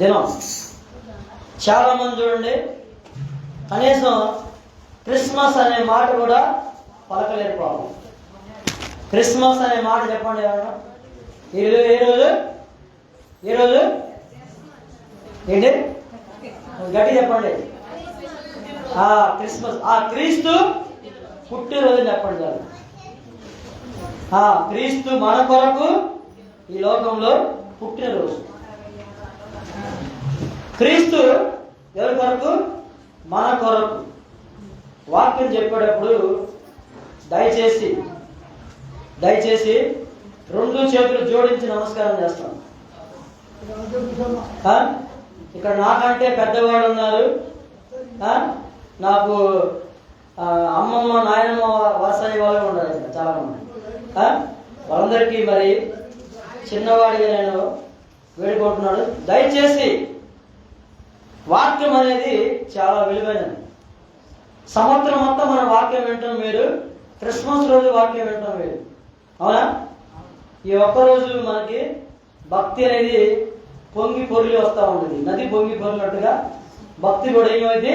దినం. చాలామంది చూడండి కనీసం క్రిస్మస్ అనే మాట కూడా పలకలేరు పాపం. క్రిస్మస్ అనే మాట చెప్పండి ఎవరన్నా. ఏ రోజు ఏంటి గట్టి చెప్పండి. క్రిస్మస్, క్రీస్తు పుట్టినరోజు చెప్పండి చాలు. క్రీస్తు మన కొరకు ఈ లోకంలో పుట్టినరోజు. క్రీస్తు ఎవరి కొరకు? మన కొరకు. వాక్యం చెప్పేటప్పుడు దయచేసి రెండు చేతులు జోడించి నమస్కారం చేస్తాం. ఇక్కడ నాకంటే పెద్దవాళ్ళు ఉన్నారు, నాకు అమ్మమ్మ నాయనమ్మ వరుస వాళ్ళు ఉన్నారు ఇక్కడ చాలా మంది. వాళ్ళందరికీ మరి చిన్నవాడిగా నేను వేడుకుంటున్నాను. దయచేసి వాక్యం అనేది చాలా విలువైనది. సంవత్సరం మొత్తం మన వాక్యం వింటాం వేరు, క్రిస్మస్ రోజు వాక్యం వింటాం వేరు. అవునా? ఈ ఒక్కరోజు మనకి భక్తి అనేది పొంగి పొర్లి వస్తూ ఉంటుంది. నది పొంగి పొర్లినట్టుగా భక్తి కూడా ఏమైంది?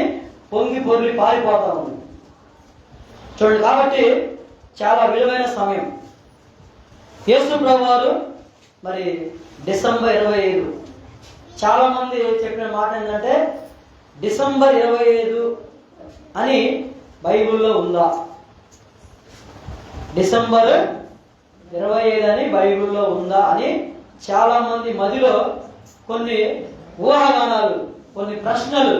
పొంగి పొర్లి పారిపోతూ ఉంది. చూడండి, కాబట్టి చాలా విలువైన సమయం. యేసు ప్రభువారు మరి డిసెంబర్ 25, చాలా మంది చెప్పిన మాట ఏంటంటే డిసెంబర్ 25 అని బైబిల్లో ఉందా? డిసెంబర్ 25 అని బైబిల్లో ఉందా అని చాలా మంది మదిలో కొన్ని ఊహాగానాలు, కొన్ని ప్రశ్నలు,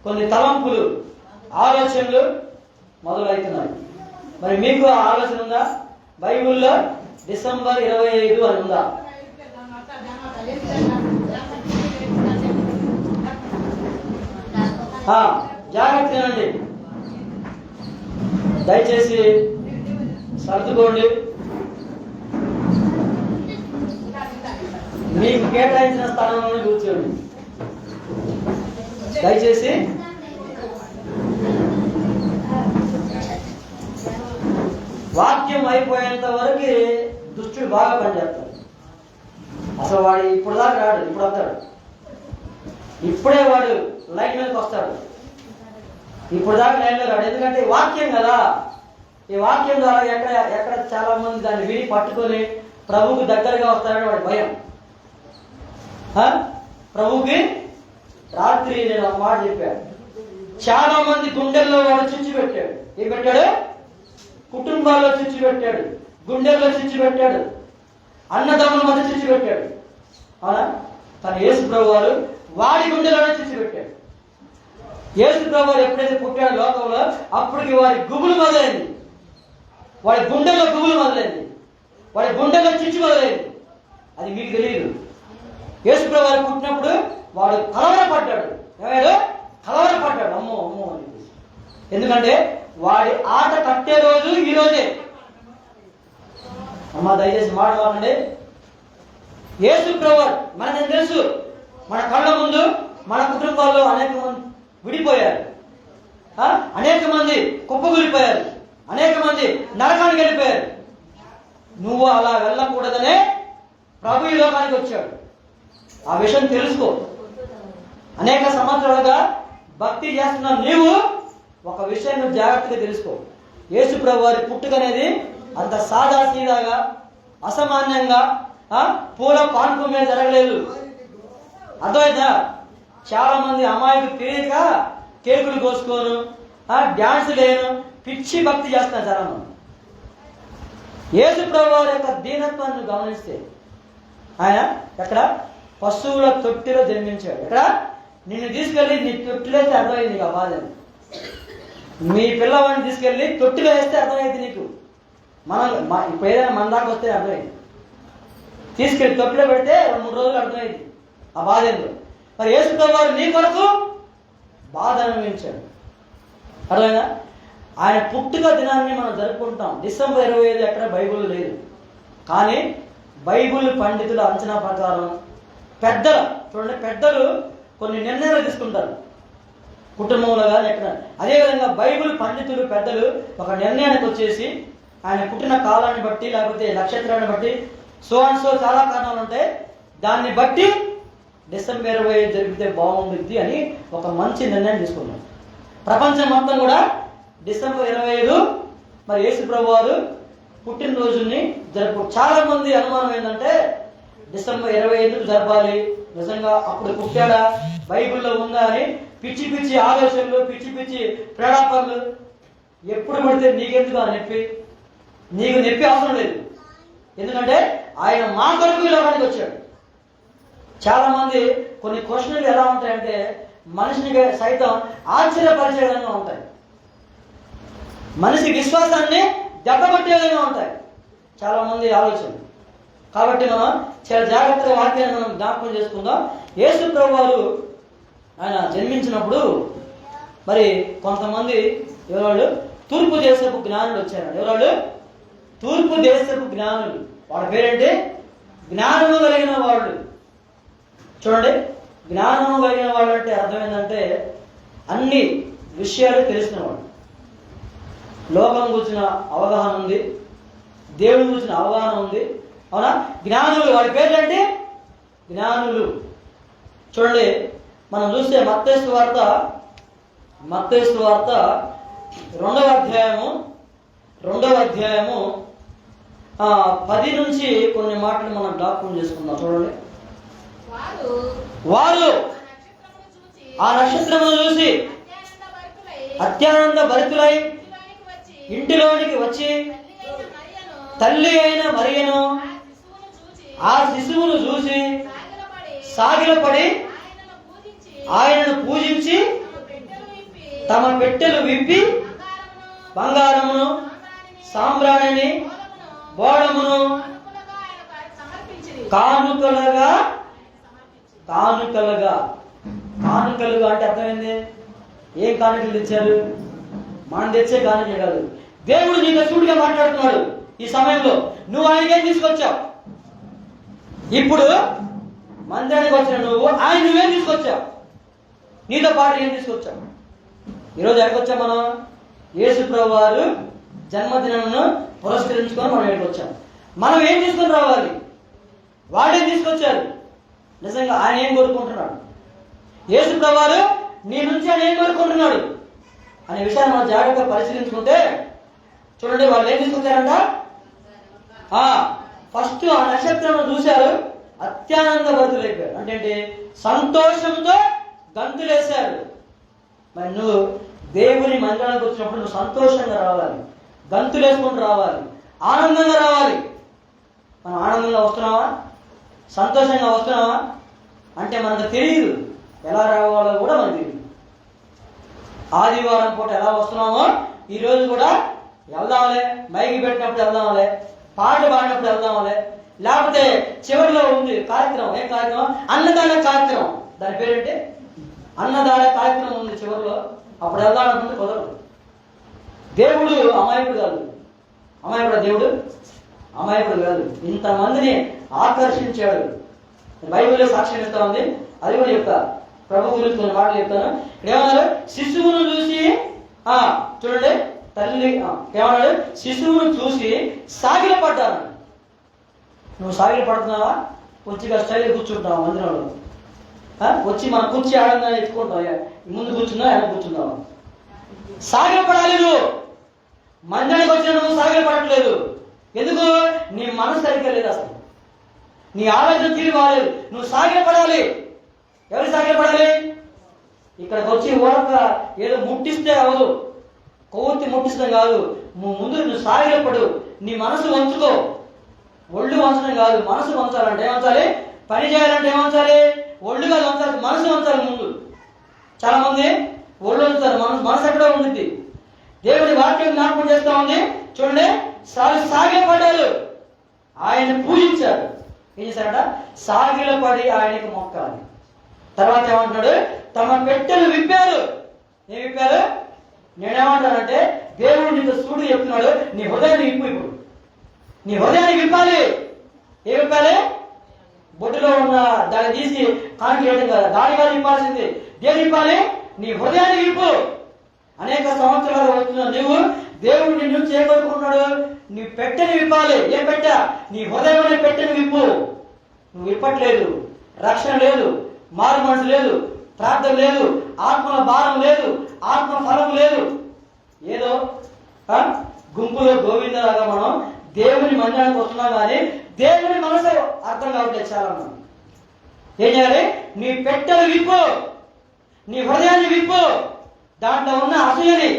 కొన్ని తలంపులు, ఆలోచనలు మొదలవుతున్నాయి. మరి మీకు ఆలోచన ఉందా? బైబిల్లో డిసెంబర్ 25 అని ఉందా? జాగ్రత్త వినండి, దయచేసి సర్దుకోండి. మీకు కేటాయించిన స్థానంలో కూర్చోండి. దయచేసి వాక్యం అయిపోయేంత వరకు దుష్టుడు బాగా పనిచేస్తాడు. అసలు వాడు ఇప్పుడు దాకా రాడు, ఇప్పుడు వస్తాడు. ఇప్పుడే వాడు లైన్ మీదకి వస్తాడు. ఇప్పుడు దాకా లైన్లో రాడు. ఎందుకంటే వాక్యం కదా. ఈ వాక్యం ద్వారా ఎక్కడ చాలా మంది దాన్ని విని పట్టుకొని ప్రభువుకి దగ్గరగా వస్తాడని వాడి భయం. ప్రభువుకి రాత్రి నేను ఒక మాట చెప్పాను. చాలా మంది గుండెల్లో వాడు చిచ్చు పెట్టాడు. ఏం పెట్టాడు? కుటుంబాల్లో చిచ్చు పెట్టాడు, గుండెల్లో చిచ్చు పెట్టాడు, అన్నదమ్ముల మధ్య చిచ్చు పెట్టాడు. అవునా? కానీ యేసు ప్రభువారు వాడి గుండెలోనే చిచ్చు పెట్టాడు. యేసు ప్రభువారు ఎప్పుడైతే పుట్టాడు లోకంలో, అప్పటికి వాడి గుబులు మొదలైంది, వాడి గుండెల్లో గుబులు మొదలైంది, వాడి గుండెల్లో చిచ్చు మొదలైంది. అది మీకు తెలియదు. యేసు ప్రభువారు పుట్టినప్పుడు వాడు కలవరపడ్డాడు. ఏమయ్యాడు? కలవరపడ్డాడు. అమ్మో అమ్మో అని. ఎందుకంటే వాడి ఆట కట్టే రోజు ఈ రోజే. అమ్మ దయచేసి మాట్లాడండి. యేసు ప్రభువారు మనకు తెలుసు, మన కళ్ళ ముందు మన కుటుంబాల్లో అనేక మంది విడిపోయారు, అనేక మంది కుప్పగూలిపోయారు, అనేక మంది నరకానికి వెళ్ళిపోయారు. నువ్వు అలా వెళ్ళకూడదనే ప్రభు ఈ లోకానికి వచ్చాడు. ఆ విషయం తెలుసుకో. అనేక సంవత్సరాలుగా భక్తి చేస్తున్న నీవు ఒక విషయం నువ్వు జాగ్రత్తగా తెలుసుకో. యేసు ప్రభు వారి పుట్టుక అనేది అంత సాదా సీదాగా, అసామాన్యంగా పూల పాన్పు మీద జరగలేదు. అర్థమైందా? చాలా మంది అమాయకులు తెలియక కేకులు కోసుకోను, డ్యాన్స్ లేను, పిచ్చి భక్తి చేస్తున్నారు చాలా మంది. యేసు ప్రభు వారి యొక్క దీనత్వాన్ని గమనిస్తే ఆయన ఎక్కడ? పశువుల తొట్టిలో జన్మించాడు. ఎక్కడ? నిన్ను తీసుకెళ్ళి నీ తొట్టిలో వేస్తే అర్థమైంది నీకు ఆ బాధ. మీ పిల్లవాడిని తీసుకెళ్ళి తొట్టిలో వేస్తే అర్థమైంది నీకు. ఇప్పుడు ఏదైనా మన దాకా వస్తే అర్థమైంది. తీసుకెళ్ళి తొట్టిలో పెడితే 2-3 రోజులు అర్థమైంది ఆ బాధ ఏందో. మరి యేసు ప్రభు వారు నీ కొరకు బాధ అనుభవించాడు. అర్థమైందా? ఆయన పుట్టుక దినాన్ని మనం జరుపుకుంటాం. డిసెంబర్ 25 ఎక్కడ బైబిల్ లేదు. కానీ బైబిల్ పండితుల అంచనా ప్రకారం పెద్దలు కొన్ని నిర్ణయాలు తీసుకుంటారు కుటుంబంలో కానీ ఎక్కడ. అదేవిధంగా బైబిల్ పండితులు పెద్దలు ఒక నిర్ణయానికి వచ్చేసి ఆయన పుట్టిన కాలాన్ని బట్టి, లేకపోతే నక్షత్రాన్ని బట్టి, సో అండ్ సో చాలా కారణాలు ఉంటాయి. దాన్ని బట్టి డిసెంబర్ 25 జరిగితే బాగుంటుంది అని ఒక మంచి నిర్ణయం తీసుకున్నాం. ప్రపంచం మొత్తం కూడా డిసెంబర్ 25 మరి యేసు ప్రభు వారు పుట్టినరోజుని జరుపు. చాలా మంది అనుమానం ఏంటంటే డిసెంబర్ 25 జరపాలి, నిజంగా అప్పుడు పుట్టాడా, బైబిల్లో ఉందా అని పిచ్చి పిచ్చి ఆలోచనలు, పిచ్చి పిచ్చి ప్రేడాపనలు. ఎప్పుడు పడితే నీకెందుకు ఆ నొప్పి? నీకు నొప్పి అవసరం లేదు. ఎందుకంటే ఆయన మా కొరకు ఈ లోకానికి వచ్చాడు. చాలా మంది కొన్ని క్వశ్చన్లు ఎలా ఉంటాయంటే మనిషిని సైతం ఆశ్చర్యపరిచే విధంగా ఉంటాయి, మనిషి విశ్వాసాన్ని దెబ్బకొట్టే విధంగా ఉంటాయి చాలా మంది ఆలోచనలు. కాబట్టి మనం చాలా జాగ్రత్తగా వాక్యాన్ని మనం జ్ఞాపకం చేసుకుందాం. యేసు ప్రభు వారు ఆయన జన్మించినప్పుడు మరి కొంతమంది ఎవరాళ్ళు తూర్పు దేశపు జ్ఞానులు వచ్చారు. ఎవరాళ్ళు? తూర్పు దేశపు జ్ఞానులు. వాళ్ళ పేరేంటి? జ్ఞానము కలిగిన వాళ్ళు. చూడండి, జ్ఞానము కలిగిన వాళ్ళు అంటే అర్థం ఏంటంటే అన్ని విషయాలు తెలిసిన వాళ్ళు. లోకం గురించిన అవగాహన ఉంది, దేవుని గురించిన అవగాహన ఉంది. అవునా? జ్ఞానులు. వాడి పేర్లంటే జ్ఞానులు. చూడండి, మనం చూస్తే మత్తయి సువార్త 2వ అధ్యాయము 10 నుంచి కొన్ని మాటలు మనం జ్ఞాపకం చేసుకుందాం. చూడండి, వారు ఆ నక్షత్రమును చూసి అత్యానంద భరితులై ఇంటిలోనికి వచ్చి తల్లి అయిన మరియను ఆ శిశువును చూసి సాగిలపడి ఆయనను పూజించి తమ పెట్టెలు విప్పి బంగారమును, సాంబ్రాణిని, బోడమును కానుకలుగా అంటే అర్థమైంది. ఏం కానుకలు తెచ్చారు? మనం తెచ్చే కానుక కాదు. దేవుడు నీతో సూటిగా మాట్లాడుతున్నాడు ఈ సమయంలో. నువ్వు ఆయనకేం తీసుకొచ్చావు? ఇప్పుడు మందిరానికి వచ్చిన నువ్వేం తీసుకొచ్చావు? నీతో పాటు ఏం తీసుకొచ్చావు? ఈరోజు ఎక్కడికి వచ్చాం మనం? యేసు ప్రభు వారు జన్మదినాన్ని పురస్కరించుకొని మనం ఎక్కడికి వచ్చాం. మనం ఏం తీసుకొని రావాలి? వాడేం తీసుకొచ్చారు? నిజంగా ఆయన ఏం కోరుకుంటున్నాడు? యేసు ప్రభు వారు నీ నుంచి ఆయన ఏం కోరుకుంటున్నాడు అనే విషయాన్ని మనం జాగ్రత్తగా పరిశీలించుకుంటే చూడండి, వాళ్ళు ఏం తీసుకొచ్చారంట? ఫస్ట్ ఆ నక్షత్రం చూశారు, అత్యానంద భరితులైపోయారు. అంటే సంతోషంతో గంతులేశారు. మరి నువ్వు దేవుని మందిరానికి వచ్చినప్పుడు నువ్వు సంతోషంగా రావాలి, గంతులేసుకుంటూ రావాలి, ఆనందంగా రావాలి. మనం ఆనందంగా వస్తున్నావా? సంతోషంగా వస్తున్నావా? అంటే మనకు తెలియదు, ఎలా రావాలో కూడా మనకు తెలియదు. ఆదివారం పూట ఎలా వస్తున్నామో ఈరోజు కూడా వెళ్దాంలే, మైకి పెట్టినప్పుడు వెళ్దాంలే, పాట పాడినప్పుడు వెళ్దాంలే, లేకపోతే చివరిలో ఉంది కార్యక్రమం. ఏ కార్యక్రమం? అన్నదాన కార్యక్రమం. దాని పేరేంటి? అన్నదాన కార్యక్రమం ఉంది చివరిలో, అప్పుడు వెళ్దామనుకుంటే కుదరదు. దేవుడు అమాయకుడు కాదు. దేవుడు అమాయకుడు కాదు. ఇంతమందిని ఆకర్షించాడు. బైబిల్లో సాక్ష్యం ఇస్తా ఉంది, అది కూడా చెప్తా. ప్రభు గురించి కొన్ని మాటలు చెప్తాను. ఏమన్నారు? శిశువును చూసి చూడండి, తల్లి ఏమన్నాడు? శిశువును చూసి సాగిలపడ్డాను. నువ్వు సాగిల పడుతున్నావా? వచ్చి స్టైల్ కూర్చుంటావా మందిరంలో? వచ్చి మన కూర్చి ఆడంగా ఎత్తుకుంటావు, ముందు కూర్చున్నా వెనక కూర్చున్నావా? సాగిలపడాలి. నువ్వు మందిరానికి వచ్చిన నువ్వు సాగిలపడట్లేదు. ఎందుకు? నీ మనసు సరిగ్గా లేదు, అసలు నీ ఆలోచన తీరు బాగాలేదు. నువ్వు సాగిలపడాలి. ఎవరు సాగిలపడాలి? ఇక్కడికి వచ్చి ఊరక ఏదో ముట్టిస్తే అవదు, కొవ్వొత్తి ముట్టిస్తాం కాదు. ముందు నువ్వు సాగిలపడు. నీ మనసు వంచుకో. ఒళ్ళు వంచడం కాదు, మనసు వంచాలంటే ఏమంచాలి? పని చేయాలంటే ఏమంచాలి? ఒళ్ళు కాదు వంచాలి, మనసు వంచాలి ముందు. చాలా మంది ఒళ్ళు వంచుతారు, మనసు ఎక్కడో ఉంటుంది. దేవుడి వాక్యం జ్ఞాపకం చేస్తా ఉంది. చూడండి, సాగిలపడ్డారు, ఆయన పూజించారు. ఏం చేశారట? సాగిలపడి ఆయనకు మొక్కాలి. తర్వాత ఏమంటున్నాడు? తమ పెట్టెలు విప్పారు. ఏం విప్పారు? నేనేమంటానంటే దేవుడు నీతో సూడు చెప్తున్నాడు, నీ హృదయాన్ని విప్పు. ఇప్పుడు నీ హృదయాన్ని విప్పాలి. ఏం విప్పాలి? బొట్టులో ఉన్న దాన్ని తీసి కానికి వేయడం కదా, దాని కాదు విప్పాల్సింది. దేని విప్పాలి? నీ హృదయాన్ని విప్పు. అనేక సంవత్సరాలు వస్తున్నా నువ్వు, దేవుడు నీ నుంచి ఏం కోరుకుంటున్నాడు? నీ పెట్టెని విప్పాలి. ఏం పెట్ట? నీ హృదయం పెట్టెని విప్పు. నువ్వు విప్పట్లేదు, రక్షణ లేదు, మారు మనసు లేదు, ప్రార్థన లేదు, ఆత్మల భారం లేదు, ఆత్మ ఫలం లేదు. ఏదో గుంపులో గోవిందలాగా మనం దేవుని మందిరానికి వస్తున్నాం, కానీ దేవుని మనసు అర్థం కావట్లేదు చాలా మంది. ఏం చేయాలి? నీ పెట్టెలు విప్పు, నీ హృదయాన్ని విప్పు. దాంట్లో ఉన్న అసూయని,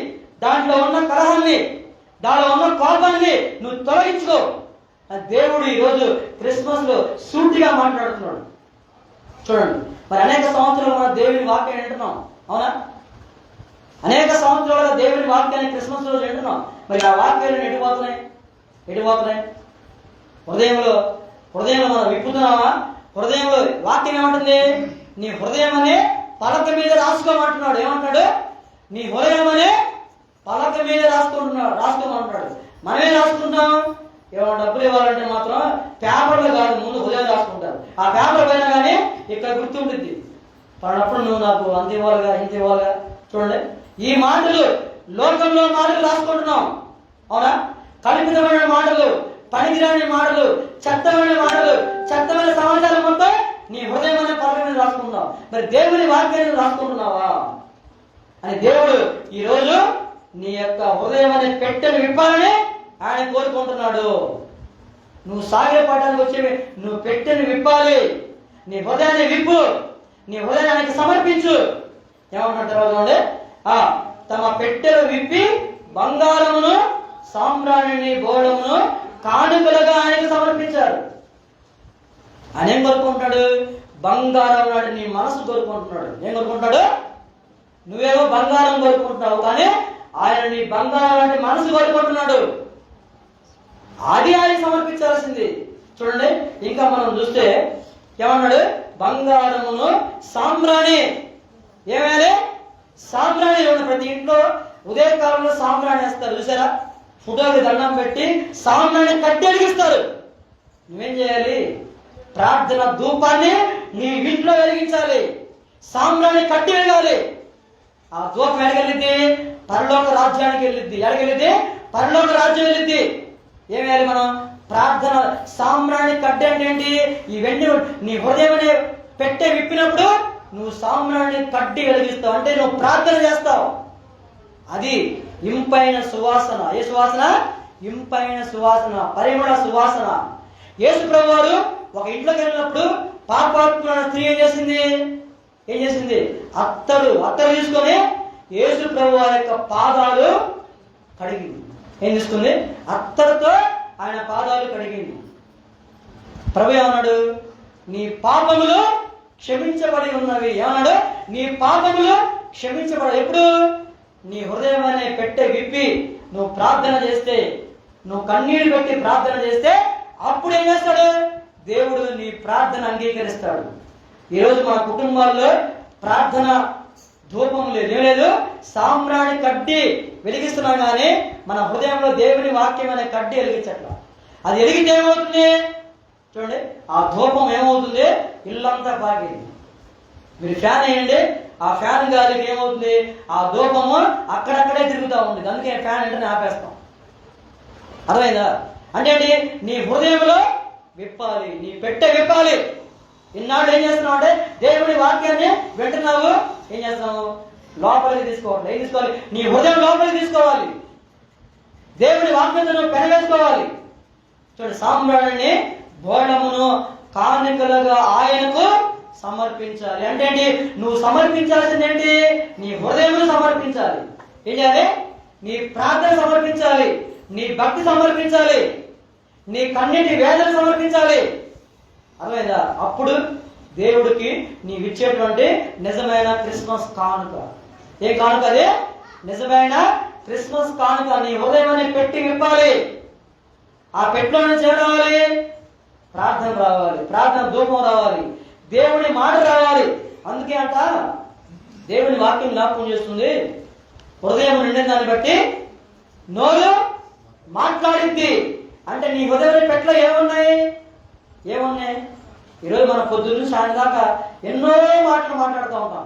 దాంట్లో ఉన్న కలహాన్ని, దాంట్లో ఉన్న కోపాన్ని నువ్వు తొలగించుకో. దేవుడు ఈరోజు క్రిస్మస్ లో సూటిగా మాట్లాడుతున్నాడు. చూడండి, మరి అనేక సంవత్సరాలు మన దేవుని వాక్యాన్ని వింటున్నాం, అవునా? అనేక సంవత్సరాలుగా దేవుని వాక్యాన్ని క్రిస్మస్ రోజు వింటున్నాం. మరి ఆ వాక్యాలు ఎటుపోతున్నాయి? హృదయంలో మనం విప్పుతున్నామా? హృదయంలో వాక్యం ఏమంటుంది? నీ హృదయం అనే పలక మీద రాసుకోమంటున్నాడు. ఏమంటాడు? నీ హృదయం అనే పలక మీద రాసుకోమంటున్నాడు. మనమే రాసుకుంటాం. ఏమైనా డబ్బులు ఇవ్వాలంటే మాత్రం పేపర్లు కాదు, ముందు హృదయం రాసుకుంటారు. ఆ పేపర్ పైన కానీ ఇక్కడ గుర్తుంటుంది. పడినప్పుడు నువ్వు నాకు అంత ఇవ్వాలిగా, ఇంత ఇవ్వాలిగా. చూడండి, ఈ మాటలు లోకంలో మాటలు రాసుకుంటున్నాం, అవునా? కల్పితమైన మాటలు, పనికిరాని మాటలు, చెత్తమైన మాటలు, చెత్తమైన సమాచారం మొత్తం నీ హృదయం అనే పలక మీద రాసుకుంటున్నావు. మరి దేవుని వాక్యాన్ని రాసుకుంటున్నావా అని దేవుడు ఈరోజు నీ యొక్క హృదయం అనే పెట్టెను విప్పాలని ఆయన కోరుకుంటున్నాడు. నువ్వు సాగిలపడడానికి వచ్చేవి, నువ్వు పెట్టెను విప్పాలి. నీ హృదయాన్ని విప్పు, నీ హృదయానికి సమర్పించు. ఏమంటున్న తర్వాత తమ పెట్టెలు విప్పి బంగారమును, సాంబ్రాణిని, బోళమును కానుకలుగా ఆయనకు సమర్పించారు. ఆయన ఏం కోరుకుంటున్నాడు? బంగారం నాడు నీ మనసు కోరుకుంటున్నాడు. ఏం కోరుకుంటాడు? నువ్వేమో బంగారం కోరుకుంటున్నావు, కానీ ఆయన నీ బంగారం లాంటి మనసు కోరుకుంటున్నాడు. అది ఆయన సమర్పించాల్సింది. చూడండి, ఇంకా మనం చూస్తే ఏమన్నాడు? బంగారమును, సాంబ్రాణి. ఏమేయాలి? సాంబ్రాణి. ప్రతి ఇంట్లో ఉదయకాలంలో సాంబ్రాణి వేస్తారు, చూసారా? ఫోటోకి దండం పెట్టి సాంబ్రాణి కట్టి వెలిగిస్తారు. నువ్వేం చేయాలి? ప్రార్థన ధూపాన్ని నీ ఇంట్లో వెలిగించాలి. సాంబ్రాణి కట్టి వెలగాలి. ఆ ధూపం ఎడగలిద్ది? పరలోక రాజ్యానికి వెళ్ళిద్ది. ఎడగలిద్ది? పరలోక రాజ్యం వెళ్ళిద్ది. ఏం వేయాలి మనం? ప్రార్థన సాంబ్రాణి కడ్డి అంటే ఏంటి? ఇవన్నీ నీ హృదయం పెట్టే విప్పినప్పుడు నువ్వు సాంబ్రాణి కడ్డి వెలిగిస్తావు, అంటే నువ్వు ప్రార్థన చేస్తావు. అది ఇంపైన సువాసన. ఏ సువాసన? ఇంపైన సువాసన, పరిమళ సువాసన. యేసు ప్రభువారు ఒక ఇంట్లోకి వెళ్ళినప్పుడు పాపాత్ములైన స్త్రీ ఏం చేసింది? అత్తరు తీసుకొని యేసు ప్రభువారి యొక్క పాదాలు కడిగింది. ఏం తీసుకుంది? అత్తరుతో ఆయన పాదాలు కడిగింది. ప్రభు ఏమన్నాడు? నీ పాపములు క్షమించబడి ఉన్నవి. ఏమన్నాడు? నీ పాపములు క్షమించబడి. ఎప్పుడు? నీ హృదయం అనే పెట్టె విప్పి నువ్వు ప్రార్థన చేస్తే, నువ్వు కన్నీళ్లు పెట్టి ప్రార్థన చేస్తే, అప్పుడు ఏం చేస్తాడు? దేవుడు నీ ప్రార్థన అంగీకరిస్తాడు. ఈరోజు మన కుటుంబాల్లో ప్రార్థన ధూపం లేదు, సాంబ్రాణి కడ్డి వెలిగిస్తున్నాం, కానీ మన హృదయంలో దేవుని వాక్యం అనే కడ్డి వెలిగించట్ల. అది వెలిగితే ఏమవుతుంది? చూడండి, ఆ ధూపం ఏమవుతుంది? ఇల్లంతా పాకింది. మీరు ఫ్యాన్ వేయండి, ఆ ఫ్యాన్ గాలికి ఏమవుతుంది? ఆ ధూపము అక్కడక్కడే తిరుగుతూ ఉంటుంది. అందుకే ఫ్యాన్ వెంటనే ఆపేస్తాం. అర్థమైందా? అంటే నీ హృదయంలో విప్పాలి, నీ పెట్టె విప్పాలి. ఇన్నాళ్ళు ఏం చేస్తున్నావు అంటే దేవుడి వాక్యాన్ని వింటున్నావు, ఏం చేస్తున్నావు? లోపలికి తీసుకోవాలి. ఏం తీసుకోవాలి? నీ హృదయం లోపలికి తీసుకోవాలి. దేవుడి వాక్యంతో నువ్వు పెనవేసుకోవాలి. చూడండి, సాంబ్రాణిని, బోళమును కానుకలుగా ఆయనకు సమర్పించాలి. అంటే ఏంటి? నువ్వు సమర్పించాల్సింది ఏంటి? నీ హృదయమును సమర్పించాలి. ఏం చేయాలి? నీ ప్రార్థన సమర్పించాలి, నీ భక్తి సమర్పించాలి, నీ కన్నీటి వేదన సమర్పించాలి. అర్థమైందా? అప్పుడు దేవుడికి నీవిచ్చేటువంటి నిజమైన క్రిస్మస్ కానుక. ఏ కానుక అది? నిజమైన క్రిస్మస్ కానుక. నీ హృదయం అనే పెట్టి విప్పాలి. ఆ పెట్టిలో నుంచి ఏం రావాలి? ప్రార్థన రావాలి, ప్రార్థన ధూపం రావాలి, దేవుడి మాట రావాలి. అందుకే అంట దేవుని వాక్యం జ్ఞాపకం చేస్తుంది, హృదయం నిండిన దాన్ని బట్టి నోరు మాట్లాడింది. అంటే నీ హృదయం పెట్టలో ఏమున్నాయి? ఈరోజు మనం పొద్దున్న సాయంత్రం దాకా ఎన్నో మాటలు మాట్లాడుతూ ఉంటాం,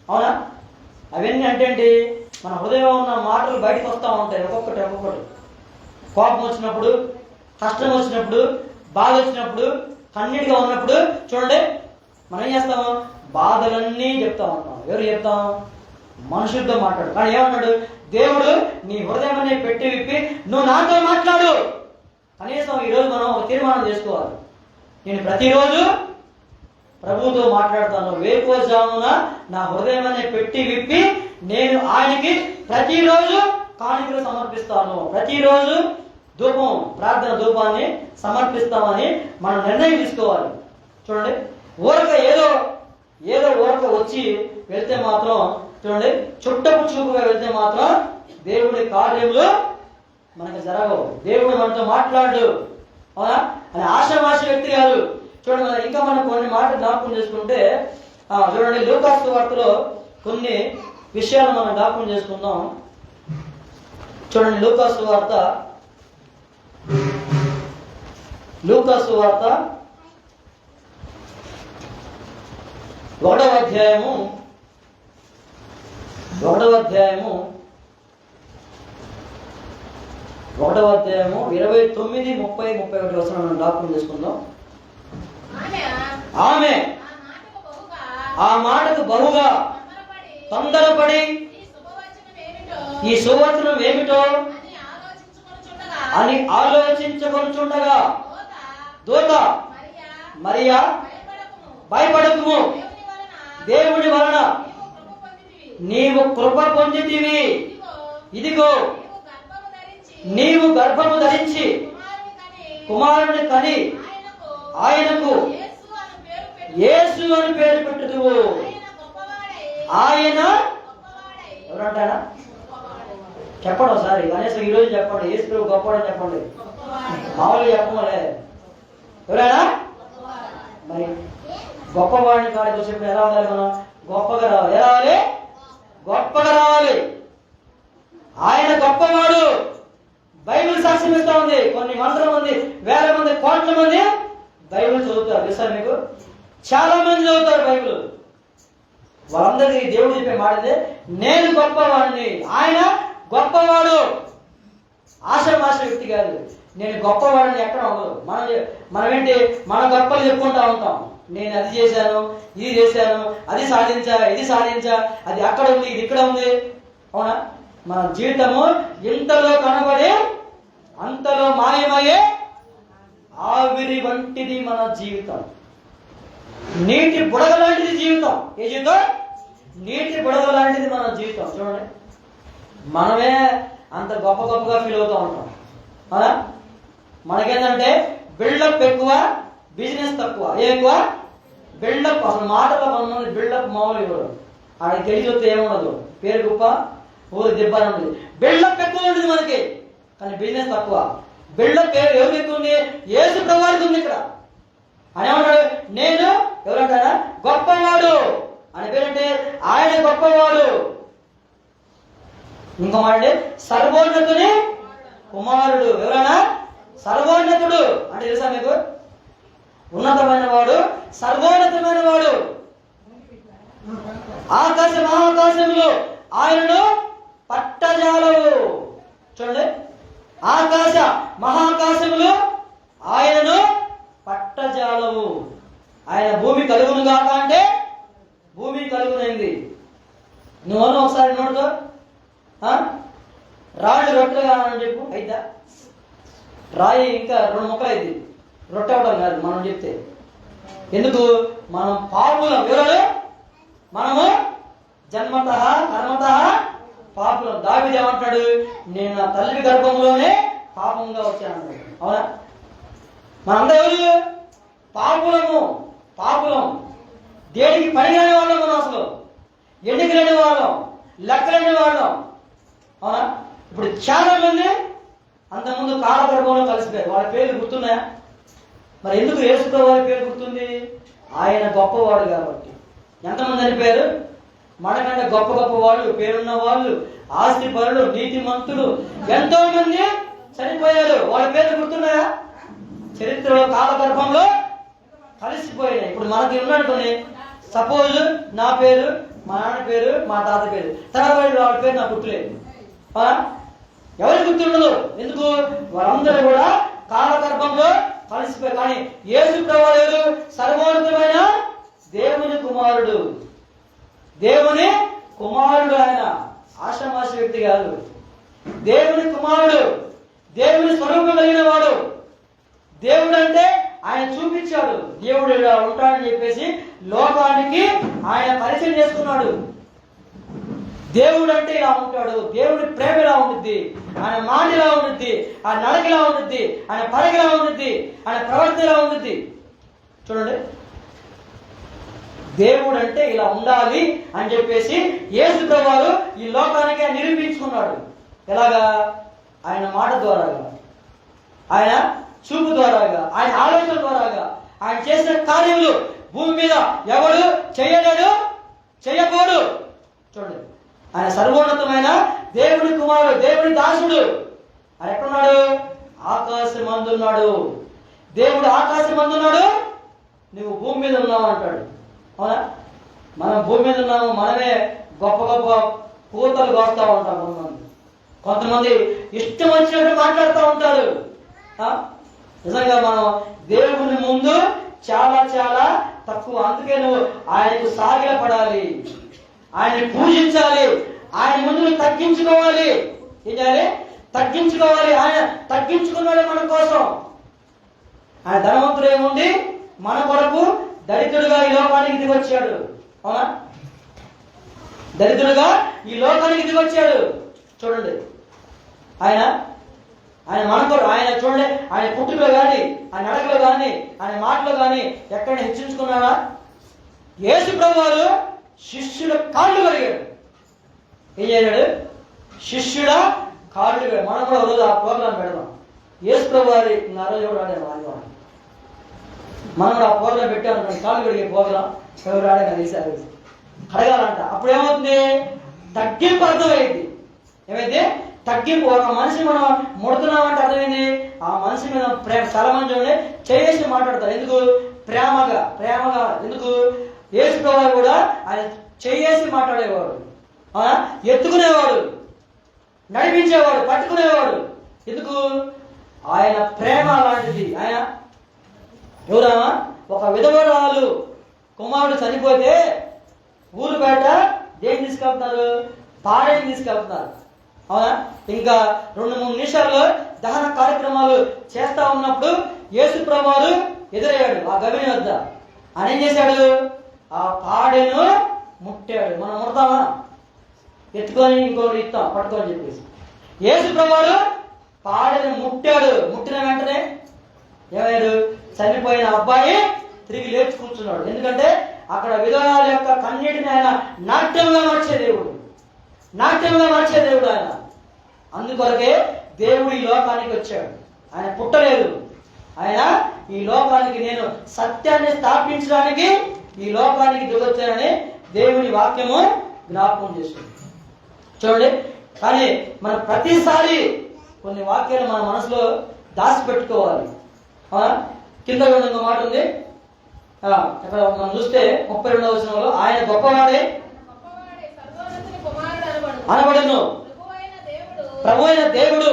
అవునా? అవన్నీ అంటే ఏంటి? మన హృదయంలో ఉన్న మాటలు బయటకు వస్తూ ఉంటాయి, ఒక్కొక్కటి. కోపం వచ్చినప్పుడు, కష్టం వచ్చినప్పుడు, బాధ వచ్చినప్పుడు, కన్నీటిగా ఉన్నప్పుడు చూడండి మనం ఏం చేస్తాము? బాధలన్నీ చెప్తా ఉంటాం. ఎవరు చెప్తాం? మనుషులతో మాట్లాడు. కానీ ఏమన్నాడు దేవుడు? నీ హృదయాన్ని పెట్టి విప్పి నువ్వు నాతో మాట్లాడు. కనీసం ఈరోజు మనం ఒక తీర్మానం చేసుకోవాలి. నేను ప్రతిరోజు ప్రభువుతో మాట్లాడతాను. వేకువజామున నా హృదయాన్ని పెట్టి విప్పి నేను ఆయనకి ప్రతిరోజు కానుకలు సమర్పిస్తాను. ప్రతిరోజు ధూపం, ప్రార్థన ధూపాన్ని సమర్పిస్తామని మనం నిర్ణయం తీసుకోవాలి. చూడండి, ఊరక ఏదో ఊరక వచ్చి వెళ్తే మాత్రం, చూడండి, చుట్టపు చూపుగా వెళ్తే మాత్రం దేవుడి కార్యములు మనకు జరగవు. దేవుడు మనతో మాట్లాడు. అవునా? అని ఆశామాష వ్యక్తి కాదు. చూడండి, ఇంకా మనం కొన్ని మాటలు జ్ఞాపకం చేసుకుంటే, చూడండి, లూకాసు వార్తలో కొన్ని విషయాలు మనం జ్ఞాపకం చేసుకుందాం. చూడండి, లూకాసు వార్త 1వ అధ్యాయము 29, 30, 31 వచనాలను జ్ఞాపకం చేసుకుందాం. ఆమె ఆ మాటకు బహుగా తొందరపడి ఈ సువచనం ఏమిటో అని ఆలోచించుకొనుచుండగా దూత మరియా భయపడకుము, దేవుడి వలన నీవు కృప పొందితివి. ఇదిగో నీవు గర్భము ధరించి కుమారుని కని ఆయనకు యేసు అని పేరు పెట్టుదువు. ఆయన ఎవరంటారా? చెప్పండి ఒకసారి కనీసం ఈరోజు చెప్పండి. యేసు ప్రభు గొప్పవాడని చెప్పండి. మామూలుగా చెప్పమలే. ఎవరైనా మరి గొప్పవాడిని కాడికి వచ్చినప్పుడు ఎలా ఉండాలి? మనం గొప్పగా రావాలి. ఎలా రావాలి? గొప్పగా రావాలి. ఆయన గొప్పవాడు. బైబిల్ సాక్ష్యం ఇస్తా ఉంది. కొన్ని వందల మంది, వేల మంది, కోట్ల మంది బైబిల్ చదువుతారు. తెలుసా మీకు? చాలా మంది చదువుతారు బైబిల్. వాళ్ళందరికీ దేవుడు చెప్పే మాటదే, నేను గొప్పవాడిని, ఆయన గొప్పవాడు. ఆశామాష వ్యక్తి కాదు. నేను గొప్పవాడిని ఎక్కడ ఉండదు. మనం ఏంటి, మన గొప్పలు చెప్పుకుంటా ఉంటాం. నేను అది చేశాను, ఇది చేశాను, అది సాధించా, ఇది సాధించా, అది అక్కడ ఉంది, ఇది ఇక్కడ ఉంది. అవునా? మన జీవితము ఇంతలో కనబడి అంతలో మాయమయ్యే ఆవిరి వంటిది మన జీవితం. నీటి బుడగ లాంటిది జీవితం. ఏ జీవితం? నీటి బుడగ లాంటిది మన జీవితం. చూడండి, మనమే అంత గొప్పగా ఫీల్ అవుతూ ఉంటాం. అవునా? మనకేంటంటే బిల్డప్ ఎక్కువ, బిజినెస్ తక్కువ. ఏ ఎక్కువ? బిల్డప్. అసలు మాటలో కొంతమంది బిల్డప్ మామూలు ఇవ్వడు. ఆడికి తెలిసి వస్తే ఏముండదు, పేరు గొప్ప, ఊరు దెబ్బ ఉంటుంది. బిల్డప్ ఎక్కువ ఉంటుంది మనకి, కానీ బిజినెస్ తక్కువ. బిల్డప్ ఎవరికి ఎక్కువ ఉంది? యేసు ప్రభువుకి ఉంది. ఇక్కడ అని ఏమంటాడు? నేను ఎవరంటారా? గొప్పవాడు అని పేరంటే ఆయన గొప్పవాడు. ఇంకో మాట, సర్వోన్నతుని కుమారుడు. ఎవరైనా సర్వోన్నతుడు అంటే తెలుసా మీకు? ఉన్నతమైన వాడు, సర్వోన్నతమైన వాడు. ఆకాశ మహాకాశములు ఆయనను పట్టజాలవు. చూడండి, ఆకాశ మహాకాశములు ఆయనను పట్టజాలవు. ఆయన భూమి కలుగును కాక అంటే భూమి కలుగునైంది. నువ్వు ఒకసారి నోడుతో రాళ్ళు రొట్టెలు కావాలని చెప్పు, అయిద్దా? రాయి ఇంకా 2 ముక్కలు అయింది. రొట్టె అవడం కాదు మనం చెప్తే. ఎందుకు? మనం పాపులం. ఎవరు? మనము జన్మత కర్మత పాపులం. దావీదు ఏమంటాడు? నేను నా తల్లి గర్భంలోనే పాపంగా వచ్చాను. అవునా? మనంతా ఎవరు? పాపులం. దేనికి పనికిరాని వాళ్ళం మనం. అసలు ఎన్నికలేని వాళ్ళం, లెక్కలేని వాళ్ళం. అవునా? ఇప్పుడు చాలా మంది అంతకుముందు కాలగర్భంలో కలిసిపోయారు. వాళ్ళ పేర్లు గుర్తున్నాయా? మరి ఎందుకు యేసు ప్రభు వారి పేరు గుర్తుంది? ఆయన గొప్పవాడు కాబట్టి. ఎంతమంది చనిపోయారు? మనకంటే గొప్ప వాళ్ళు, పేరున్న వాళ్ళు, ఆస్తి పరులు, నీతిమంతులు ఎంతో మంది చనిపోయారు. వాళ్ళ పేర్లు గుర్తున్నాయా? చరిత్రలో కాలగర్భంలో కలిసిపోయినాయి. ఇప్పుడు మనకి ఉన్నట్టుని సపోజ్ నా పేరు, మా నాన్న పేరు, మా తాత పేరు, తర్వాత వాళ్ళ పేరు నాకు గుర్తులేదు. ఎవరికి గుర్తుండదు? ఎందుకు? వాళ్ళందరూ కూడా కాలగర్భంలో కలిసిపోయారు. కానీ యేసు ప్రభువు సర్వోన్నతమైన దేవుని కుమారుడు. దేవుని కుమారుడు ఆయన, ఆషామాష వ్యక్తి కాదు. దేవుని కుమారుడు, దేవుని స్వరూపం కలిగిన వాడు. దేవుడు అంటే ఆయన చూపించాడు, దేవుడు ఇలా ఉంటాడని చెప్పేసి లోకానికి ఆయన పరిచయం చేసుకున్నాడు. దేవుడు అంటే ఇలా ఉంటాడు, దేవుడి ప్రేమ ఇలా ఉంటుంది, ఆయన మాట ఇలా ఉంటుంది, ఆయన నడక ఇలా ఉంటుంది, ఆయన పడక ఇలా ఉంటుంది, ఆయన ప్రవర్తన ఇలా ఉంటుంది. చూడండి, దేవుడు అంటే ఇలా ఉండాలి అని చెప్పేసి యేసు ప్రభువు ఈ లోకానికి ఆయన నిరూపించుకున్నాడు. ఎలాగా? ఆయన మాట ద్వారాగా, ఆయన చూపు ద్వారాగా, ఆయన ఆలోచన ద్వారాగా, ఆయన చేసిన కార్యములు భూమి మీద ఎవడు చేయలేడు, చేయబోడు. చూడండి, ఆయన సర్వోన్నతమైన దేవుని కుమారుడు, దేవుని దాసుడు. ఆయన ఎక్కడున్నాడు? ఆకాశం అందున్నాడు. దేవుడు ఆకాశం అందున్నాడు, నువ్వు భూమి మీద ఉన్నావు అంటాడు. అవునా? మనం భూమి మీద ఉన్నాము, మనమే గొప్ప గొప్ప కూతలు కోస్తా ఉంటాం. కొంతమంది ఇష్టం వచ్చినట్టు మాట్లాడుతూ ఉంటారు. నిజంగా మనం దేవుని ముందు చాలా చాలా తక్కువ. అందుకే నువ్వు ఆయనకు సాగిలపడాలి, ఆయన్ని పూజించాలి, ఆయన ముందు తగ్గించుకోవాలి. ఏం చేయాలి? తగ్గించుకోవాలి. ఆయన తగ్గించుకున్నాడు మన కోసం. ఆయన ధనవంతుడు ఏముంది, మన కొరకు దరిద్రుడుగా ఈ లోకానికి దిగొచ్చాడు. అవునా? దరిద్రుడుగా ఈ లోకానికి దిగొచ్చాడు. చూడండి, ఆయన ఆయన మనతో, ఆయన చూడండి, ఆయన పుట్టుకలో కానీ, ఆయన నడకలో కానీ, ఆయన మాటలో కానీ ఎక్కడ హెచ్చించుకున్నాడా? యేసు ప్రభువు శిష్యుల కాళ్ళు కడిగాడు. ఏం చేశాడు? శిష్యుల కాళ్ళు కడిగాడు. మనం కూడా రోజు ఆ ప్రోగ్రాం పెడదాం. యేసు ప్రభు వారి ఆ రోజు ఎవరు రాడారు? మనం కూడా ఆ ప్రోగ్రాం పెట్టామనుకోండి, కాళ్ళు కడిగే ప్రోగ్రాం ఎవరు రాడే కదా ఈసారి కడగాలంట. అప్పుడు ఏమవుతుంది? తగ్గింపు అర్థమైంది. ఏమైతే తగ్గింపు. ఒక మనిషి మనం ముడుతున్నామంటే అర్థమైంది, ఆ మనిషి మీద ప్రేమ. చాలా మంది చూడండి చేసి మాట్లాడతారు. ఎందుకు? ప్రేమగా ప్రేమగా. ఎందుకు? యేసు ప్రభువు కూడా ఆయన చేసి మాట్లాడేవాడు, ఎత్తుకునేవాడు, నడిపించేవాడు, పట్టుకునేవాడు. ఎందుకు? ఆయన ప్రేమ అలాంటిది. ఆయన ఎవరామా? ఒక విధవరాలు కుమారుడు చనిపోతే ఊరు బయట దేన్ని తీసుకెళ్తున్నారు? పాడేని తీసుకెళ్తున్నారు. అవునా? ఇంకా 2-3 నిమిషాల్లో దహన కార్యక్రమాలు చేస్తా ఉన్నప్పుడు యేసు ప్రభువు ఎదురయ్యాడు ఆ గవిని వద్ద. ఆయన ఏం చేశాడు? ఆ పాడెను ముట్టాడు. మనం ముడతామా? ఎత్తుకొని ఇంకోటి ఇస్తాం పట్టుకొని చెప్పేసి. యేసు ప్రభువు పాడెను ముట్టాడు. ముట్టిన వెంటనే ఏమయ్యాడు? చనిపోయిన అబ్బాయి తిరిగి లేచి కూర్చున్నాడు. ఎందుకంటే అక్కడ విధవరాల యొక్క కన్నీటిని ఆయన నాట్యంగా మార్చే దేవుడు, నాట్యంగా మార్చే దేవుడు ఆయన. అందుకొరకే దేవుడు ఈ లోకానికి వచ్చాడు. ఆయన పుట్టలేదు, ఆయన ఈ లోకానికి నేను సత్యాన్ని స్థాపించడానికి ఈ లోకానికి దిగొచ్చానని దేవుని వాక్యము జ్ఞాపకం చేస్తుంది. చూడండి, కానీ మనం ప్రతిసారి కొన్ని వాక్యాలు మన మనసులో దాచిపెట్టుకోవాలి. కింద ఇంకో మాట ఉంది, ఇక్కడ మనం చూస్తే 32వ వచనంలో ఆయన గొప్పవాడే అనబడును, ప్రభు అయిన దేవుడు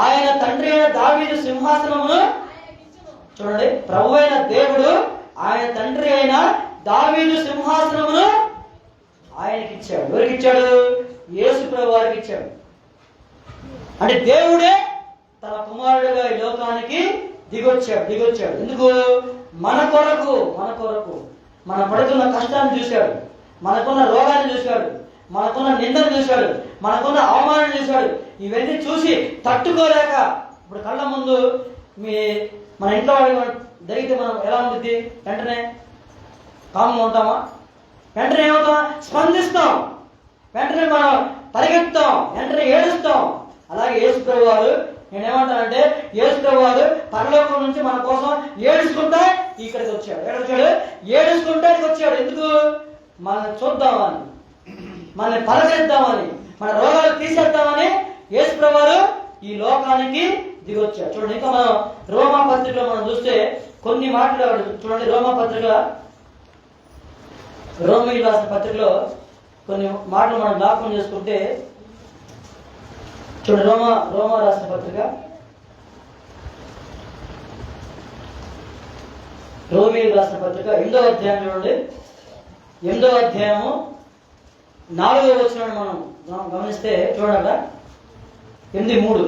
ఆయన తండ్రి అయిన దావీదు సింహాసనమును. చూడండి, ప్రభు అయిన దేవుడు ఆయన తండ్రి అయిన దావీదు సింహాసనమును ఆయనకి ఇచ్చాడు. ఎవరికి ఇచ్చాడు? యేసు ప్రభు వారికి ఇచ్చాడు. అంటే దేవుడే తన కుమారుడుగా ఈ లోకానికి దిగొచ్చాడు. ఎందుకు? మన కొరకు మన పడుతున్న కష్టాన్ని చూశాడు, మనకున్న రోగాన్ని చూశాడు, మనకున్న నిందను చూశాడు, మనకున్న అవమానం చూశాడు. ఇవన్నీ చూసి తట్టుకోలేక ఇప్పుడు కళ్ళ ముందు మన ఇంట్లో వాళ్ళు జరిగితే మనం ఎలా ఉంటుంది? వెంటనే కామ్గా ఉంటామా? వెంటనే ఏమవుతాం? స్పందిస్తాం, వెంటనే మనం పరిగెత్తాం, వెంటనే ఏడుస్తాం. అలాగే యేసు ప్రభు వారు, నేనేమంటానంటే యేసు ప్రభు వారు పరలోకం నుంచి మన కోసం ఏడుచుకుంటా ఇక్కడికి వచ్చాడు. ఎక్కడికి వచ్చాడు? ఏడుచుకుంటా ఇక్కడికి వచ్చాడు. ఎందుకు? మనల్ని చూద్దామని, మనల్ని పలకరిద్దామని, మన రోగాలు తీసేద్దామని యేసు ప్రభు వారు ఈ లోకానికి దిగొచ్చాడు. చూడండి, ఇంకా మనం రోమా పత్రికలో మనం చూస్తే కొన్ని మాటలు చూడండి. రోమీయులు రాసిన పత్రికలో కొన్ని మాటలు మనం జ్ఞాపకం చేసుకుంటే చూడండి. రోమా రాసిన పత్రిక రోమీయులకు రాసిన పత్రిక 8వ అధ్యాయం చూడండి. 8వ అధ్యాయము 4వ వచనాన్ని మనం గమనిస్తే చూడగా 8:3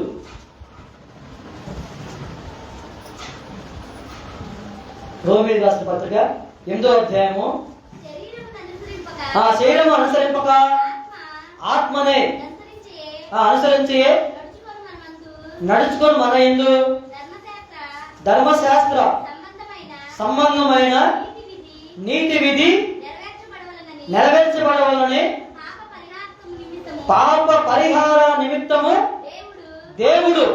రోమీయులకు రాసిన పత్రిక 8వ అధ్యాయము శరీరము అనుసరింపక ఆత్మనే అనుసరించి నడుచుకొని మన యందు ధర్మశాస్త్ర సంబంధమైన నీతి విధి నెరవేర్చబడవలనని పాప పరిహార నిమిత్తము దేవుడు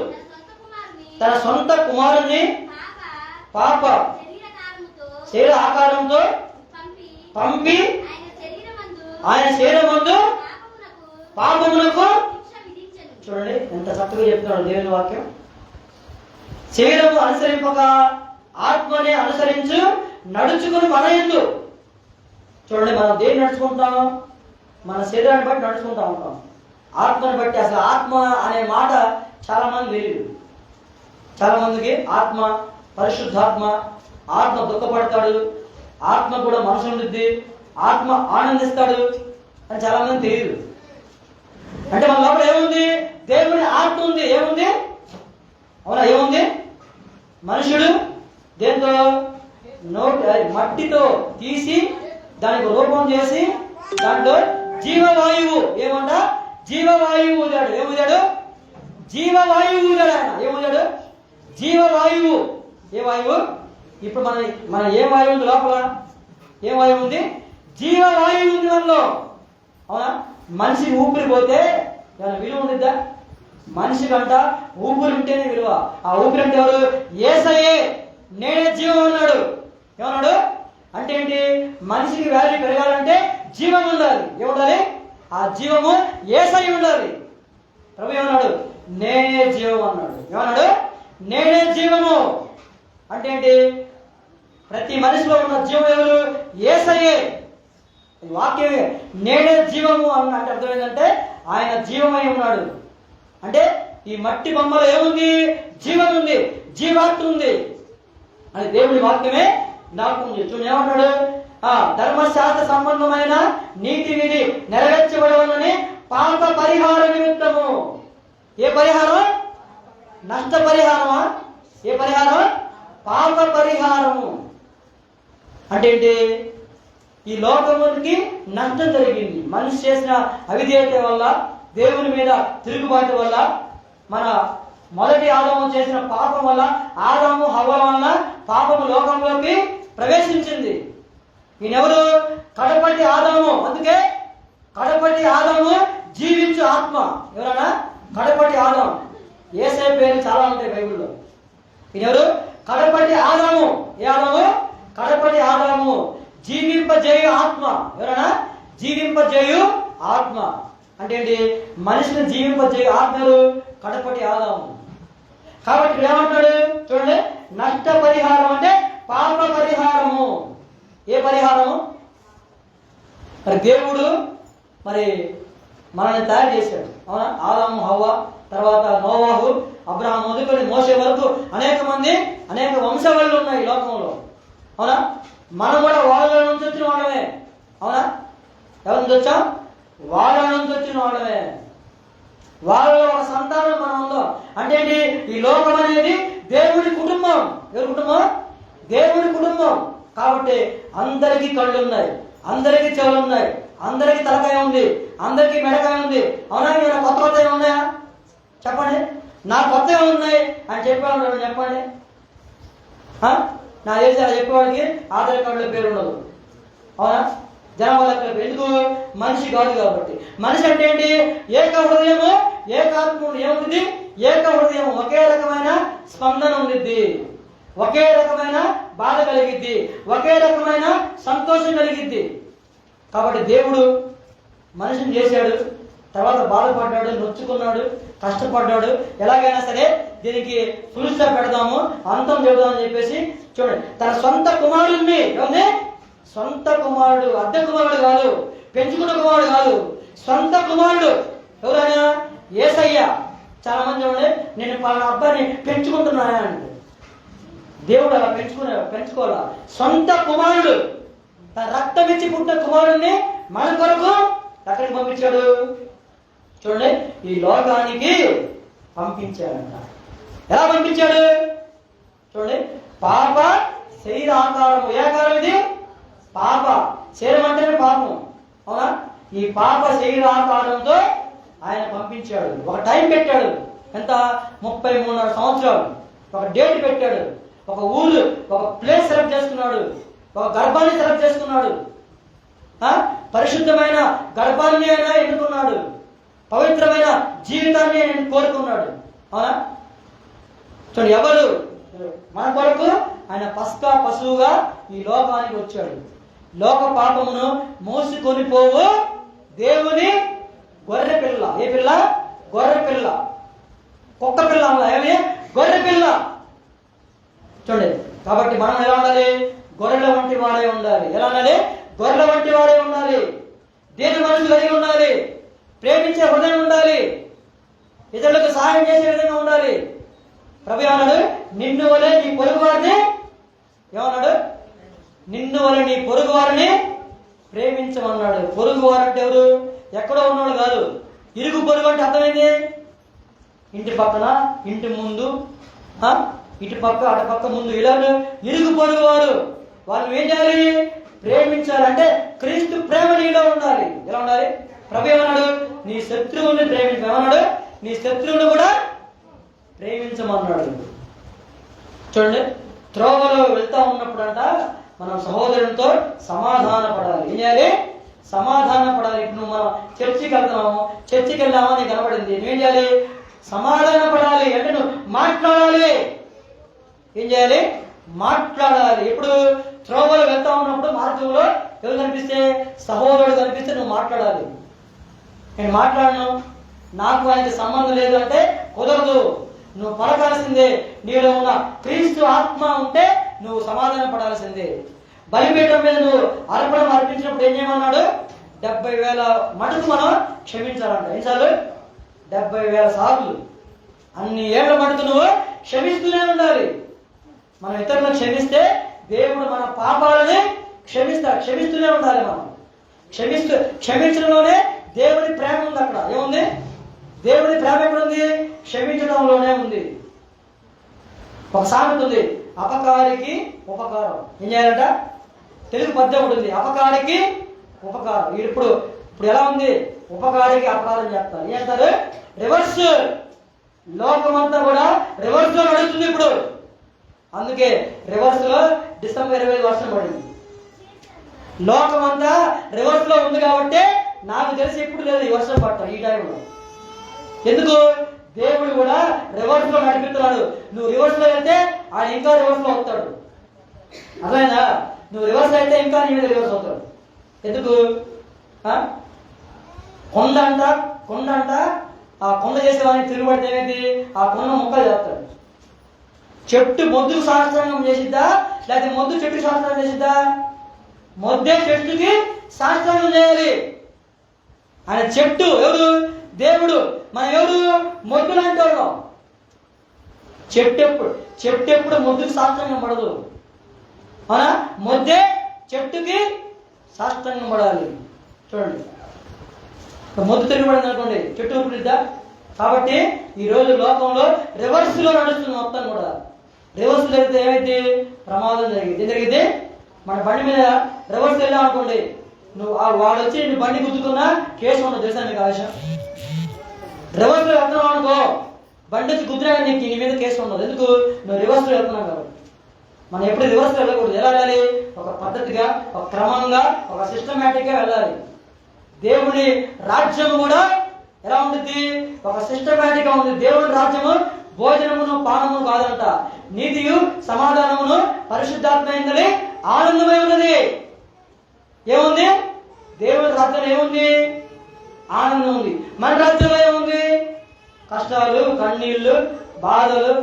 తన సొంత కుమారుని పాప శరీర ఆకారంతో పంపి ఆయన శరీరమందు పాపమునకు, చూడండి ఎంత చక్కగా చెప్తున్నాడు దేవుని వాక్యం. శరీరము అనుసరింపక ఆత్మనే అనుసరించు నడుచుకుని మన యందు. చూడండి, మనం దేన్ని నడుచుకుంటాం? మన శరీరాన్ని బట్టి నడుచుకుంటా ఉంటాం, ఆత్మని బట్టి. అసలు ఆత్మ అనే మాట చాలా మంది తెలియదు. చాలా మందికి ఆత్మ, పరిశుద్ధాత్మ, ఆత్మ దుఃఖపడతాడు, ఆత్మ కూడా మనసు ఉండిద్ది, ఆత్మ ఆనందిస్తాడు అని చాలా మంది తెలియదు. అంటే మన లోపల ఏముంది? దేవుని ఆత్మ ఉంది. ఏముంది? అవునా, ఏముంది? మనుషుడు దేంతో? మట్టితో తీసి దానికి రూపం చేసి దాంట్లో జీవవాయువు, ఏమంట? జీవవాయువు ఊదాడు. ఏముదాడు? జీవవాయువు ఊదాడు ఆయన. ఏముదాడు? జీవవాయువు. ఏ వాయువు? ఇప్పుడు మన ఏ వాయువు ఉంది లోపల? ఏ వాయువు ఉంది? జీవవాయువు ఉంది మనలో. అవునా? మనిషికి ఊపిరి పోతే ఏమైనా విలువ ఉండిద్దా? మనిషికంట ఊపిరి ఉంటేనే విలువ. ఆ ఊపిరి అంటే ఎవరు? యేసయ్యే. నేనే జీవం అన్నాడు. ఏమన్నాడు అంటే ఏంటి? మనిషికి వాల్యూ పెరగాలంటే జీవం ఉండాలి. ఏముండాలి? ఆ జీవము యేసయ్య ఉండాలి. ప్రభు ఏమన్నాడు? నేనే జీవం అన్నాడు. ఏమన్నాడు? నేనే జీవము అంటే ఏంటి? ప్రతి మనిషిలో ఉన్న జీవం ఎవరు? యేసయ్యే. వాక్యమే. నేనే జీవము అన్న అంటే అర్థం ఏంటంటే ఆయన జీవమై ఉన్నాడు. అంటే ఈ మట్టి బొమ్మలో ఏముంది? జీవం ఉంది, జీవాత్మ ఉంది అని దేవుని వాక్యమే నాకు ఉంది. చూడండి ఏమంటాడు? ధర్మశాస్త్ర సంబంధమైన నీతి విధి నెరవేర్చబడవలని పాప పరిహార నిమిత్తము. ఏ పరిహారం? నష్ట పరిహారమా? ఏ పరిహారం? పాప పరిహారము అంటే ఏంటి? ఈ లోకమునికి నష్టం జరిగింది. మనిషి చేసిన అవిధేయత వల్ల, దేవుని మీద తిరుగుబాటు వల్ల, మన మొదటి ఆదాము చేసిన పాపం వల్ల, ఆదాము హవ్వ వల్ల పాపము లోకంలోకి ప్రవేశించింది. ఈయనెవరు? కడపటి ఆదాము. అందుకే కడపటి ఆదాము జీవించు ఆత్మ. ఎవరన్నా? కడపటి ఆదాము. యేసయ్య పేరు చాలా ఉంటాయి బైబిల్లో. ఈయనెవరు? కడపటి ఆదాము. ఏ ఆదాము? కడపటి ఆదాము. జీవింపజేయు ఆత్మ. ఎవరన్నా? జీవింపజేయు ఆత్మ అంటే ఏంటి? మనిషిని జీవింపజేయు ఆత్మలు కడపటి ఆదాము. కాబట్టి ఇక్కడ ఏమంటాడు చూడండి, నష్ట పరిహారం అంటే పాప పరిహారము. ఏ పరిహారము? మరి దేవుడు మనల్ని తయారు చేశాడు. అవునా? ఆదాము, హవ్వ, తర్వాత నోవాహు, అబ్రహాము మొదలుకొని మోసే వరకు అనేక మంది, అనేక వంశవాళ్ళు ఉన్నాయి ఈ లోకంలో. అవునా? మనం కూడా వాళ్ళ నుంచి వచ్చిన వాళ్ళమే. అవునా? ఎవరి నుంచి వచ్చాం? వాళ్ళ నుంచి వచ్చిన వాళ్ళమే. వాళ్ళలో ఒక సంతానం మనం ఉందాం. అంటే ఏంటి? ఈ లోకం అనేది దేవుడి కుటుంబం. ఎవరి కుటుంబం? దేవుడి కుటుంబం. కాబట్టి అందరికీ కళ్ళు ఉన్నాయి, అందరికీ చెవులు ఉన్నాయి, అందరికీ తలకాయ ఉంది, అందరికీ మెడకాయ ఉంది. అవునా? మీరు కొత్త కొత్త ఉన్నాయా? చెప్పండి. నా కొత్తగా ఉన్నాయి అని చెప్పేవాళ్ళు చెప్పండి. నా తెలిసి అలా చెప్పేవాడికి ఆధార్ కార్డులో పేరు ఉండదు. అవునా? జనాభా లెక్కల ఎందుకు? మనిషి కాదు కాబట్టి. మనిషి అంటే ఏంటి? ఏక హృదయము, ఏకాత్మ. ఏముంది? ఏక హృదయం. ఒకే రకమైన స్పందన ఉండిద్ది, ఒకే రకమైన బాధ కలిగిద్ది, ఒకే రకమైన సంతోషం కలిగిద్ది. కాబట్టి దేవుడు మనిషిని చేశాడు, తర్వాత బాధపడ్డాడు, నొచ్చుకున్నాడు, కష్టపడ్డాడు. ఎలాగైనా సరే దీనికి ఫుల్ స్టాప్ పెడదాము, అంతం చెబుదామని చెప్పేసి చూడండి తన సొంత కుమారుడిని, ఏమండి? సొంత కుమారుడు, అద్దె కుమారుడు కాదు, పెంచుకున్న కుమారుడు కాదు, సొంత కుమారుడు. ఎవరైనా? యేసయ్య. చాలా మంది చూడండి, నేను పలానా అబ్బాయిని పెంచుకుంటున్నాను అంటే దేవుడు అలా పెంచుకోవాలా. సొంత కుమారుడు, తన రక్తం ఇచ్చి పుట్టిన కుమారుడిని మన కొరకు ఎక్కడికి పంపించాడు చూడండి, ఈ లోకానికి పంపించాడంట. ఎలా పంపించాడు చూడండి, పాప శరీర ఆకారం. ఏ ఆకారం ఇది? పాప శరీరం అంటేనే పాపం, అవునా? ఈ పాప శరీర ఆకారంతో ఆయన పంపించాడు. ఒక టైం పెట్టాడు, ఎంత? 33 సంవత్సరాలు. ఒక డేట్ పెట్టాడు, ఒక ఊరు, ఒక ప్లేస్ సెలెక్ట్ చేసుకున్నాడు, ఒక గర్భాన్ని సెలెక్ట్ చేసుకున్నాడు, పరిశుద్ధమైన గర్భాన్ని అయినా ఎన్నుకున్నాడు, పవిత్రమైన జీవితాన్ని ఆయన కోరుకున్నాడు, అవునా? చూడండి, ఎవరు? మన కొరకు ఆయన పస్కా పశువుగా ఈ లోకానికి వచ్చాడు. లోక పాపమును మోసుకొని పోవు దేవుని గొర్రె పిల్ల. ఏ పిల్ల? గొర్రె పిల్ల. కుక్క పిల్ల ఏమి? గొర్రె పిల్ల. చూడండి, కాబట్టి మనం ఎలా ఉండాలి? గొర్రెల వంటి వాడే ఉండాలి. ఎలా ఉండాలి? గొర్రెల వంటి వాడే ఉండాలి. దీని మనసు కలిగి ఉండాలి, ప్రేమించే హృదయం ఉండాలి, ఇతరులకు సహాయం చేసే విధంగా ఉండాలి. ప్రభు ఏమన్నాడు? నిన్ను వలె నీ పొరుగు వారిని, ఏమన్నాడు? నిన్ను వలె నీ పొరుగు వారిని ప్రేమించమన్నాడు. పొరుగు వారు అంటే ఎవరు? ఎక్కడో ఉన్నవాడు కాదు. ఇరుగు పొరుగు అంటే అర్థమైంది, ఇంటి పక్కన, ఇంటి ముందు, ఇటు పక్క అటు పక్క ముందు, ఇలా ఇరుగు పొరుగు వారు. వాళ్ళు ఏం చేయాలి? ప్రేమించాలంటే క్రీస్తు ప్రేమ నీలో ఉండాలి. ఎలా ఉండాలి? ప్రభు ఏమన్నాడు? నీ శత్రువుని ప్రేమించు. ఏమన్నాడు? నీ శత్రువుని కూడా ప్రేమించమన్నాడు. చూడండి, త్రోవలో వెళ్తా ఉన్నప్పుడంట మనం సహోదరునితో సమాధాన పడాలి. ఏం చేయాలి? సమాధాన పడాలి. ఇప్పుడు నువ్వు మనం చర్చికి వెళ్తున్నాము, చర్చికి వెళ్ళామా, నీకు కనబడింది, నువ్వేం చేయాలి? సమాధాన పడాలి. అంటే నువ్వు మాట్లాడాలి. ఏం చేయాలి? మాట్లాడాలి. ఎప్పుడు? త్రోవలో వెళ్తా ఉన్నప్పుడు మార్గంలో ఎవరు కనిపిస్తే, సహోదరుడు కనిపిస్తే నువ్వు మాట్లాడాలి. నేను మాట్లాడను, నాకు ఆయనకి సంబంధం లేదు అంటే కుదరదు. నువ్వు పలకాల్సిందే. నీలో ఉన్న క్రీస్తు ఆత్మ ఉంటే నువ్వు సమాధాన పడాల్సిందే. బలిపీఠం మీద నువ్వు అర్పణ అర్పించినప్పుడు ఏం చేయమన్నాడు? 70,000 మటుకు మనం క్షమించాలంట. ఎన్నిసార్లు? 70,000 సార్లు. అన్ని ఏళ్ల మటుకు నువ్వు క్షమిస్తూనే ఉండాలి. మనం ఇతరులను క్షమిస్తే దేవుడు మన పాపాలని క్షమిస్తూనే ఉండాలి. మనం క్షమించడంలోనే దేవుని ప్రేమ ఉంది. అక్కడ ఏముంది? దేవుని ప్రేమ ఎక్కడుంది? క్షమించడంలోనే ఉంది. ఒక సామెత ఉంది, అపకారికి ఉపకారం. ఏం చేయాలంట? తెలుగు పద్యం ఉంటుంది, అపకారికి ఉపకారం. ఇప్పుడు ఎలా ఉంది? ఉపకారికి అపకారం చేస్తారు. ఏం చేస్తారు? రివర్స్. లోకమంతా కూడా రివర్స్ లో నడుస్తుంది ఇప్పుడు. అందుకే రివర్స్ లో డిసెంబర్ 25 వర్షం పడింది. లోకమంతా రివర్స్ లో ఉంది కాబట్టి నాకు తెలిసి ఎప్పుడు లేదు ఈ వర్షం పడటం ఈ టైంలో. ఎందుకు? దేవుడు కూడా రివర్స్ లో నడిపిస్తున్నాడు. నువ్వు రివర్స్ లో వెళ్తే ఆయన ఇంకా రివర్స్ లో అవుతాడు. అర్థమైందా? నువ్వు రివర్స్ అయితే ఇంకా నీ మీద రివర్స్ అవుతాడు. ఎందుకు? కొండ అంట ఆ కొండ చేసేవాడిని తిరుగుబడితే ఏమైంది? ఆ కొండ మొక్కలు చేస్తాడు. చెట్టు మొద్దుకు సాష్టాంగం చేసిద్దా, లేకపోతే మొద్దు చెట్టుకు సాష్టాంగం చేసిద్దా? మొద్దే చెట్టుకి సాష్టాంగం చేయాలి. ఆయన చెట్టు ఎవరు? దేవుడు. మనం ఎవరు? మొద్దులు అంటే వాళ్ళం. చెట్టు ఎప్పుడు మొద్దుకు సాష్టాంగం పడదు. అవునా? మొద్దే చెట్టుకి సాష్టాంగం పడాలి. చూడండి, మొద్దు తిరగబడింది అనుకోండి, చెట్టు ఊపిరిద్దా? కాబట్టి ఈ రోజు లోకంలో రివర్స్ లో నడుస్తుంది మొత్తం కూడా. రివర్స్ జరిగితే ఏమైంది? ప్రమాదం జరిగింది. ఏం జరిగింది? మన బండి మీద రివర్స్ వెళ్ళాం అనుకోండి, నువ్వు వాడు వచ్చి నీ బండి గుద్దుకున్నా కేసు ఉండదు. తెలుసా మీకు ఆ విషయం? రివర్స్ లో వెళ్తున్నావు అనుకో, బండి వచ్చి గుద్దురా నీ మీద కేసు ఉండదు. ఎందుకు? నువ్వు రివర్స్ లో వెళ్తున్నావు కాబట్టి. మనం ఎప్పుడు రివర్స్ లో వెళ్ళకూడదు. ఎలా వెళ్ళాలి? ఒక పద్ధతిగా, ఒక క్రమంగా, ఒక సిస్టమేటిక్ గా వెళ్ళాలి. దేవుని రాజ్యం కూడా ఎలా ఉంటుంది? ఒక సిస్టమేటిక్ గా ఉంది. దేవుని రాజ్యము భోజనమును పానము కాదంట, నీతియు సమాధానమును పరిశుద్ధాత్మైనది ఆనందమై ఉన్నది. ఏముంది? దేవుని రాజ్యంలో ఏముంది? ఆనందం ఉంది. మన రాజ్యంలో ఏముంది? కష్టాలు, కన్నీళ్లు, బాధలు.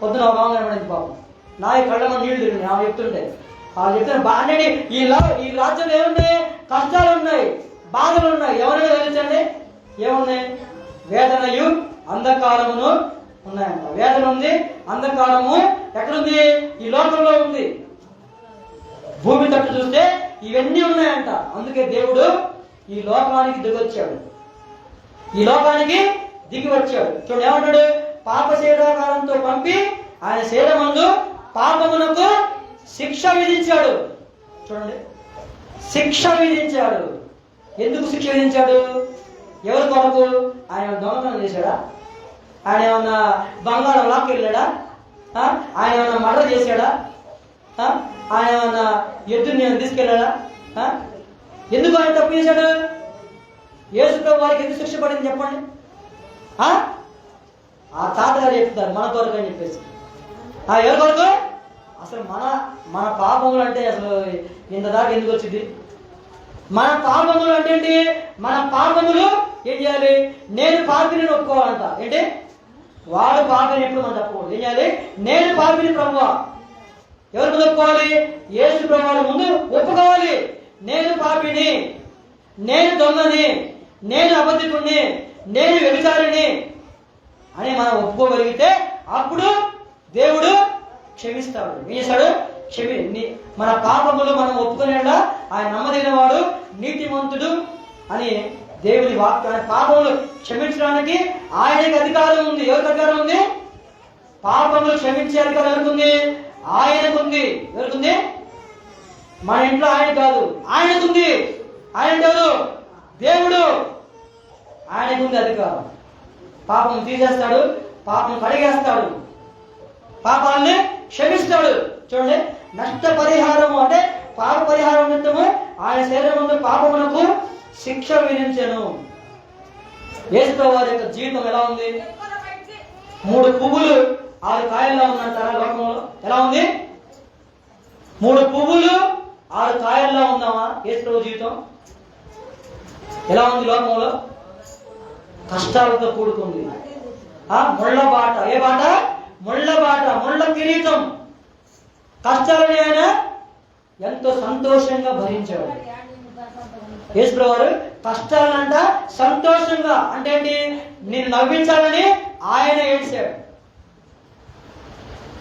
పొద్దున అవగాహన పాపం నా కళ్ళ నీళ్లు తిరిగి ఆమె చెప్తుంటే వాళ్ళు చెప్తున్న బాగానే ఈ రాజ్యంలో ఏమున్నాయి? కష్టాలు ఉన్నాయి, బాధలు ఉన్నాయి. ఎవరైనా తెలుసండి? ఏమున్నాయి? వేదనయు అంధకారమును ఉన్నాయంట. వేదన ఉంది, అంధకారము ఎక్కడుంది? ఈ లోకంలో ఉంది. భూమి తట్టు చూస్తే ఇవన్నీ ఉన్నాయంట. అందుకే దేవుడు ఈ లోకానికి దిగొచ్చాడు. ఈ లోకానికి దిగి వచ్చాడు. చూడండి ఏమంటాడు? పాప శరీరాకారంతో పంపి ఆయన శరీరమందు పాపమునకు శిక్ష విధించాడు. చూడండి, శిక్ష విధించాడు. ఎందుకు శిక్ష విధించాడు? ఎవరి కొరకు? ఆయన దొంగతనం చేశాడా? ఆయన ఏమన్నా బంగారం లాక్కెళ్ళాడా? ఆయన ఏమన్నా మర్డర్ చేశాడా? ఆయన ఏమన్నా ఎద్దుని తీసుకెళ్ళాడా? ఎందుకు ఆయన తప్పు చేశాడు? యేసు ప్రభు వారికి ఎందుకు శిక్ష పడింది చెప్పండి? ఆ తాతగారు చెప్తారు మన కొరకు అని చెప్పేసి. ఎవరి కొరకు? అసలు మన పాపములు అంటే అసలు ఇంత దాకా ఎందుకు వచ్చింది? మన పాపములు అంటే ఏంటి? మన పాపములు ఏం చేయాలి? నేను పాపిని ఒప్పుకోవాలంట. ఏంటి? వాడు పాపిని ఎప్పుడు మనం చెప్పకూడదు. ఏం చేయాలి? నేను పాపిని ప్రభువా. ఎవరి ముందు ఒప్పుకోవాలి? యేసు ప్రభు ముందు ఒప్పుకోవాలి. నేను పాపిని, నేను దొంగని, నేను అబద్ధికుణ్ణి, నేను వ్యభిచారిని అని మనం ఒప్పుకోగలిగితే అప్పుడు దేవుడు క్షమిస్తాడు. ఏం చేస్తాడు? మన పాపములు మనం ఒప్పుకునేలా ఆయన నమ్మదగిన వాడు, నీతిమంతుడు అని దేవుని వాక్యాన్ని. పాపములు క్షమించడానికి ఆయనకి అధికారం ఉంది. ఎవరికి అధికారం ఉంది? పాపములు క్షమించే అధికారం ఎవరికుంది? ఆయనకుంది. ఎవరికుంది? మన ఇంట్లో ఆయన కాదు, ఆయనకుంది. ఆయన కాదు, దేవుడు. ఆయనకుంది అధికారం. పాపం తీసేస్తాడు, పాపం కడిగేస్తాడు, పాపాన్ని క్షమిస్తాడు. చూడండి, నష్ట పరిహారము అంటే పాప పరిహారం నిమిత్తము ఆయన శరీరముందు పాపమునకు శిక్ష విధించెను. యేసు వారి యొక్క జీవితం ఎలా ఉంది? 3 పువ్వులు 6 కాయల్లో ఉందంటారా లోకంలో? ఎలా ఉంది? 3 పువ్వులు 6 కాయల్లో ఉందామా? యేసు జీవితం ఎలా ఉంది? లోకంలో కష్టాలతో కూడుకుంది. ముళ్ళ బాట. ఏ బాట? ముళ్ళ బాట, ముళ్ళ కిరీటం. కష్టాలని ఆయన ఎంతో సంతోషంగా భరించాడు. యేసు వారు కష్టాలనంట సంతోషంగా, అంటే ఏంటి? నిన్ను నవ్వించాలని ఆయన ఏడ్చాడు.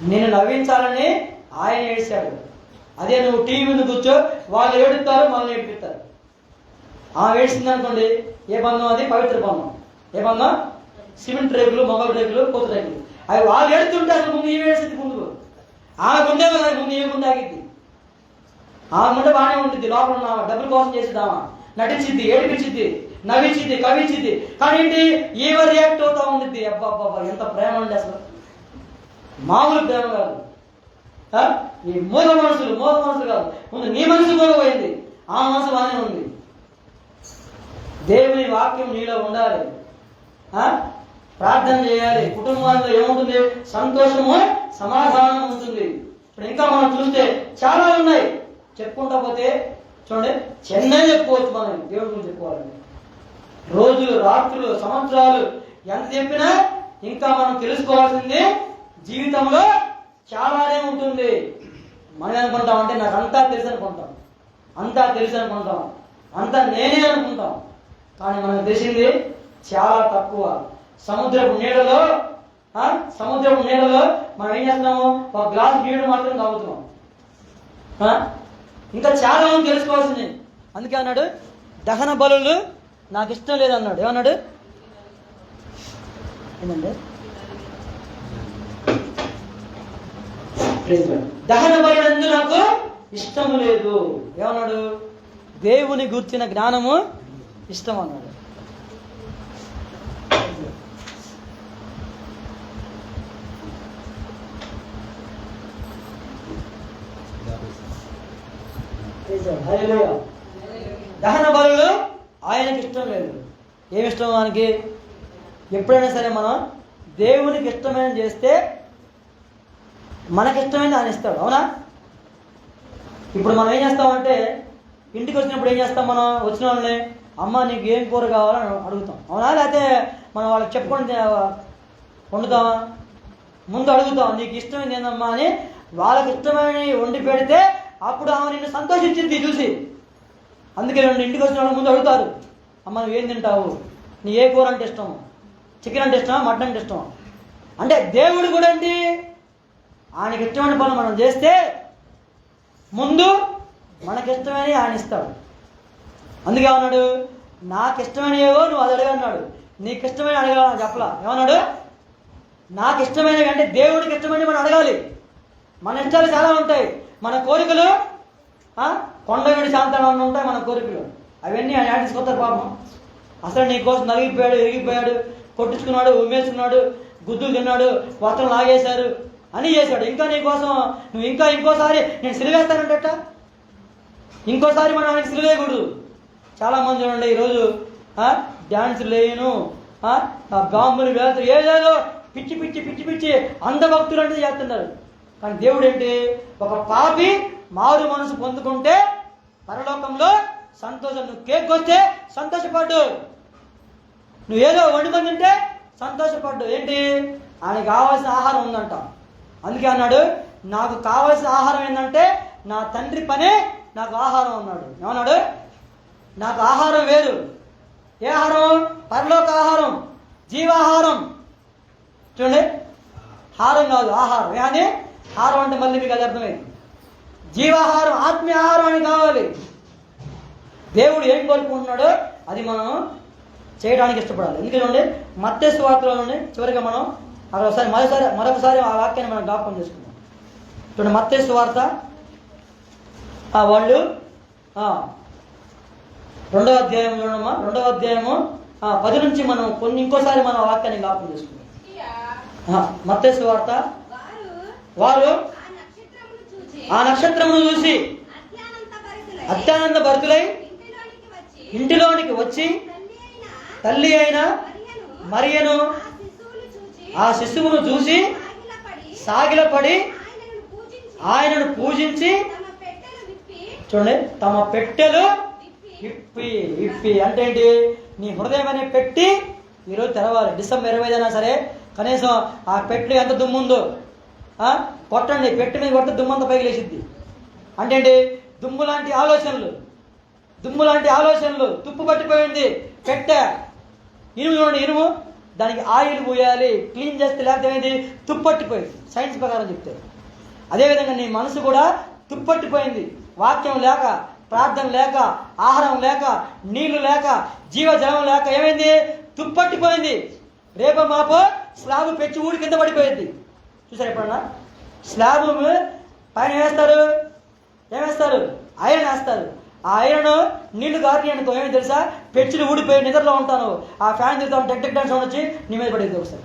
నిన్ను నవ్వించాలని ఆయన ఏడ్చాడు. అదే నువ్వు టీవీ ముందు కూర్చో, వాళ్ళు ఏడుస్తారు, మనల్ని ఏడిపిస్తారు. ఆమె ఏడ్చింది అనుకోండి, ఏ బంధం? అది పవిత్ర బంధం. ఏ బంధం? సిమెంట్ రేకులు, మొగలు రేకులు, పూత రేకులు. అవి వాళ్ళు ఏడుతుంటే అసలు ముందు ఏమి ఏడ్చింది? ముందు ఆమె గుండె ముందు ఏ ముందు ఆగిద్ది. ఆమె ముందు బాగానే ఉంటుంది. లోపల ఉన్న డబ్బుల కోసం చేసిద్దామా? నటించిద్ది, ఏడిపించిద్ది, నవ్వించిద్ది, కవించిద్ది. కానీ ఏంటి? ఈమె రియాక్ట్ అవుతా ఉంటుంది. అబ్బా ఎంత ప్రేమ అండి అసలు! మామూలు ప్రేమ కాదు. ఈ మూగ మనసులు కాదు. ముందు నీ మనసు మూగపోయింది, ఆ మనసు బాగానే ఉంది. దేవుని వాక్యం నీలో ఉండాలి. ప్రార్థన చేయాలి. కుటుంబాల్లో ఏముంటుంది? సంతోషము, సమాధానం ఉంటుంది. ఇప్పుడు ఇంకా మనం చూస్తే చాలా ఉన్నాయి, చెప్పుకుంటా పోతే చూడండి చెన్నై చెప్పుకోవచ్చు. మనం దేవుడి గురించి చెప్పుకోవాలండి. రోజులు, రాత్రులు, సంవత్సరాలు ఎంత చెప్పినా ఇంకా మనం తెలుసుకోవాల్సింది జీవితంలో చాలానే ఉంటుంది. మనం అనుకుంటాం అంటే నాకు అంతా తెలుసు అనుకుంటాం, అంతా తెలుసు అనుకుంటాం, అంతా నేనే అనుకుంటాం. కానీ మనకు తెలిసింది చాలా తక్కువ. సముద్రపు నీళ్ళలో మనం ఏం చేస్తున్నాము? ఒక గ్లాస్ నీళ్ళు మాత్రం తాగుతున్నాం. ఇంకా చాలా మంది తెలుసుకోవాల్సింది. అందుకే అన్నాడు, దహన బలులు నాకు ఇష్టం లేదన్నాడు. ఏమన్నాడు? ఏమండి? దహన బలులందు నాకు ఇష్టము లేదు. ఏమన్నాడు? దేవుని గుర్చిన జ్ఞానము ఇష్టం అన్నాడు. దహన బలులు ఆయనకి ఇష్టం లేదు. ఏమి ఇష్టం మనకి? ఎప్పుడైనా సరే మనం దేవునికి ఇష్టమైన చేస్తే మనకిష్టమైంది ఆయన ఇస్తాడు. అవునా? ఇప్పుడు మనం ఏం చేస్తామంటే ఇంటికి వచ్చినప్పుడు ఏం చేస్తాం? మనం వచ్చిన వాళ్ళని, అమ్మ నీకు ఏం కూర కావాలని అడుగుతాం. అవునా? లేకపోతే మనం వాళ్ళకి చెప్పుకొని వండుతామా? ముందు అడుగుతాం, నీకు ఇష్టమైంది ఏందమ్మా అని. వాళ్ళకి ఇష్టమైన వండి పెడితే అప్పుడు ఆమె నిన్ను సంతోషించింది చూసి. అందుకే ఇంటికి వచ్చిన వాళ్ళు ముందు అడుగుతారు, అమ్మ నువ్వేం తింటావు? నీ ఏ కూర అంటే ఇష్టం? చికెన్ అంటే ఇష్టమా? మటన్ అంటే ఇష్టమా? అంటే దేవుడు కూడా ఏంటి, ఆయనకి ఇష్టమైన పనులు మనం చేస్తే ముందు మనకిష్టమని ఆయన ఇస్తాడు. అందుకే ఏమన్నాడు, నాకు ఇష్టమైనవో నువ్వు అది అడగన్నాడు, నీకు ఇష్టమైన అడగాలని చెప్పలా. ఏమన్నాడు, నాకు ఇష్టమైనవి అంటే దేవుడికి ఇష్టమైనవి మనం అడగాలి. మన ఇష్టాలు చాలా ఉంటాయి, మన కోరికలు కొండ వీడి శాంతాలు ఉంటాయి మన కోరికలు. అవన్నీ ఆయన తీసుకొస్తారు పాపం. అసలు నీ కోసం నలిగిపోయాడు, ఎరిగిపోయాడు, కొట్టించుకున్నాడు, ఉమ్మేసుకున్నాడు, గుద్దులు తిన్నాడు, వస్త్రం లాగేశారు, అని చేశాడు. ఇంకా నీ కోసం నువ్వు ఇంకోసారి నేను సిలువేస్తానంటట, ఇంకోసారి మనం ఆయనకి సిలువేయకూడదు. చాలామంది చూడండి ఈరోజు డ్యాన్సులు లేను, బాంబులు వేస్తారు, ఏదేదో పిచ్చి పిచ్చి పిచ్చి పిచ్చి అంధభక్తులు అంటే చేస్తున్నారు. కానీ దేవుడు ఏంటి, ఒక పాపి మారు మనసు పొందుకుంటే పరలోకంలో సంతోషం. నువ్వు కేక్ వస్తే సంతోషపడ్డు, నువ్వు ఏదో వండుకొని తింటే సంతోషపడ్డు. ఏంటి, ఆయనకు కావాల్సిన ఆహారం ఉందంట. అందుకే అన్నాడు, నాకు కావాల్సిన ఆహారం ఏంటంటే నా తండ్రి పనే నాకు ఆహారం అన్నాడు. ఏమన్నాడు, నాకు ఆహారం వేరు. ఏ ఆహారం? పరలోక ఆహారం, జీవాహారం. చూడండి, హారం కాదు, ఆహారం. కానీ హారం అంటే మళ్ళీ మీకు అది అర్థమైంది. జీవాహారం, ఆత్మీయ ఆహారం అని కావాలి. దేవుడు ఏం కోరుకుంటున్నాడో అది మనం చేయడానికి ఇష్టపడాలి. ఎందుకంటే మత్తయి సువార్తలోనే చివరిగా మనం అక్కడ మరొకసారి ఆ వాక్యాన్ని మనం జ్ఞాపకం చేసుకుందాం. చూడండి, మత్తయి సువార్త వాళ్ళు 2వ అధ్యాయం చూడమ్మా, 2వ అధ్యాయము 10 నుంచి మనం ఇంకోసారి మనం ఆ వాక్యాన్ని జ్ఞాపకం చేసుకుందాం. మత్తయి సువార్త, వారు ఆ నక్షత్రమును చూసి అత్యానంద భరితులై ఇంటిలోనికి వచ్చి తల్లి అయిన మరియను ఆ శిశువును చూసి సాగిలపడి ఆయనను పూజించి, చూడండి, తమ పెట్టెలు ఇప్పి అంటే ఏంటి, నీ హృదయం అనే పెట్టి ఈరోజు తెరవాలి. డిసెంబర్ 25 అయినా సరే కనీసం ఆ పెట్టెలు ఎంత దుమ్ముందో కొట్టండి, పెట్టి మీద కొడితే దుమ్మంతా పైకి లేచిద్ది. అంటే ఏంటి, దుమ్ము లాంటి ఆలోచనలు తుప్పు పట్టిపోయింది పెట్టె. ఇనుము చూడండి, ఇనుము దానికి ఆయిల్ పోయాలి, క్లీన్ చేస్తే, లేకపోతే ఏంటి, తుప్పట్టిపోయింది సైన్స్ ప్రకారం చెప్తే. అదేవిధంగా నీ మనసు కూడా తుప్పట్టిపోయింది. వాక్యం లేక, ప్రార్థన లేక, ఆహారం లేక, నీళ్లు లేక, జీవజలం లేక ఏమైంది, తుప్పట్టిపోయింది. రేపో మాపో స్లాబ్ పెంచి ఊడి కింద పడిపోయింది. చూసారు ఎప్పుడన్నా? స్లాబ్ పైన ఏమేస్తారు, ఐరన్ వేస్తారు. ఆ ఐరన్ నీళ్లు గారి అనుకో, ఏమి తెలుసా, పెచ్చులు ఊడిపోయి నిద్రలో ఉంటాను, ఆ ఫ్యాన్ తిరుగుతాను, టెక్ టెక్ సౌండ్ వచ్చి నీ మీద పడేది. ఒకసారి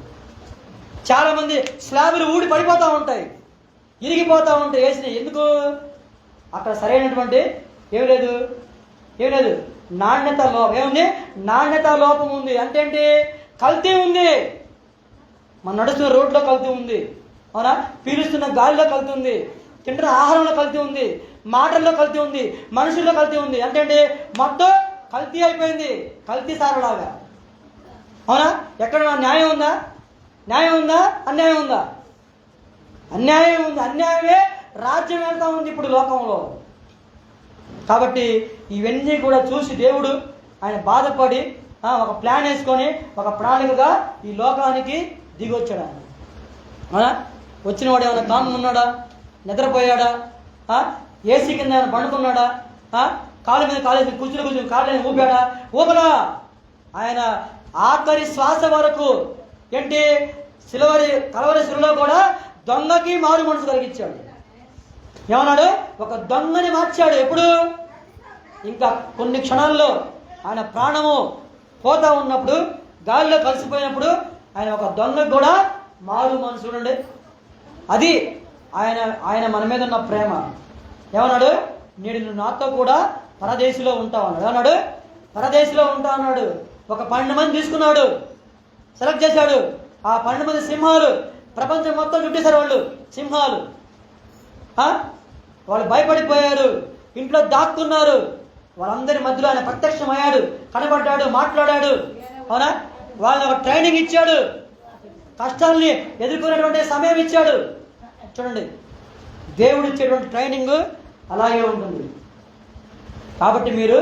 చాలా మంది స్లాబులు ఊడి పడిపోతూ ఉంటాయి, ఇరిగిపోతూ ఉంటాయి వేసి. ఎందుకు? అక్కడ సరైనటువంటి ఏమి లేదు, నాణ్యత లోపం. ఏముంది? నాణ్యత లోపం ఉంది. అంటే ఏంటి, కల్తీ ఉంది. మనం నడుస్తున్న రోడ్లో కల్తీ ఉంది, అవునా? పీలుస్తున్న గాలిలో కల్తీ ఉంది, తింటున్న ఆహారంలో కల్తీ ఉంది, మాటల్లో కల్తీ ఉంది, మనుషుల్లో కల్తీ ఉంది. అంటే ఏంటి, మొత్తం కల్తీ అయిపోయింది, కల్తీ సారలాగా. అవునా? ఎక్కడ న్యాయం ఉందా? అన్యాయం ఉందా? అన్యాయం ఉంది. అన్యాయమే రాజ్యం వెళ్తా ఉంది ఇప్పుడు లోకంలో. కాబట్టి ఇవన్నీ కూడా చూసి దేవుడు ఆయన బాధపడి ఒక ప్లాన్ వేసుకొని ఒక ప్రణాళికగా ఈ లోకానికి దిగొచ్చాడు ఆయన. వచ్చిన వాడు ఏమైనా కాము ఉన్నాడా? నిద్రపోయాడా? ఏసీ కింద ఏమైనా పండుకున్నాడా? కాళ్ళ మీద కాలేజీ కూర్చుని కాళ్ళని ఊపాడా? ఊపలా. ఆయన ఆఖరి శ్వాస వరకు ఏంటి, కలవరి శిలువలో కూడా దొంగకి మారు మనసు కలిగించాడు. ఏమన్నాడు? ఒక దొంగని మార్చాడు. ఎప్పుడు? ఇంకా కొన్ని క్షణాల్లో ఆయన ప్రాణము పోతా ఉన్నప్పుడు, గాలిలో కలిసిపోయినప్పుడు ఆయన ఒక దొంగకు కూడా మారు మనసు. చూడండి, అది ఆయన మన మీద ఉన్న ప్రేమ. ఏమన్నాడు? నేడు నువ్వు నాతో కూడా పరదేశిలో ఉంటావు అన్నాడు. ఏమన్నాడు? పరదేశిలో ఉంటా అన్నాడు. ఒక 12 మంది తీసుకున్నాడు, సెలెక్ట్ చేశాడు. ఆ 12 మంది సింహాలు ప్రపంచం మొత్తం చుట్టేశారు. వాళ్ళు సింహాలు. వాళ్ళు భయపడిపోయారు, ఇంట్లో దాక్కున్నారు. వాళ్ళందరి మధ్యలో ఆయన ప్రత్యక్షమయ్యాడు, కనబడ్డాడు, మాట్లాడాడు. అవునా? వాళ్ళని ఒక ట్రైనింగ్ ఇచ్చాడు, కష్టాల్ని ఎదుర్కొనేటువంటి సమయం ఇచ్చాడు. చూడండి, దేవుడు ఇచ్చేటువంటి ట్రైనింగ్ అలాగే ఉంటుంది. కాబట్టి మీరు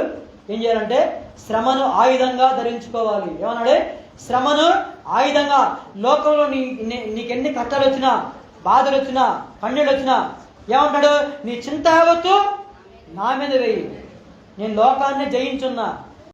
ఏం చేయాలంటే శ్రమను ఆయుధంగా ధరించుకోవాలి. ఏమన్నాడు? శ్రమను ఆయుధంగా లోకంలో నీకెన్ని కష్టాలు వచ్చినా, బాధలు వచ్చినా, కన్నీళ్ళు వచ్చినా ఏమంటాడు? నీ చింత యావత్తు నా మీద వేయి, నేను లోకాన్ని జయించున్నా.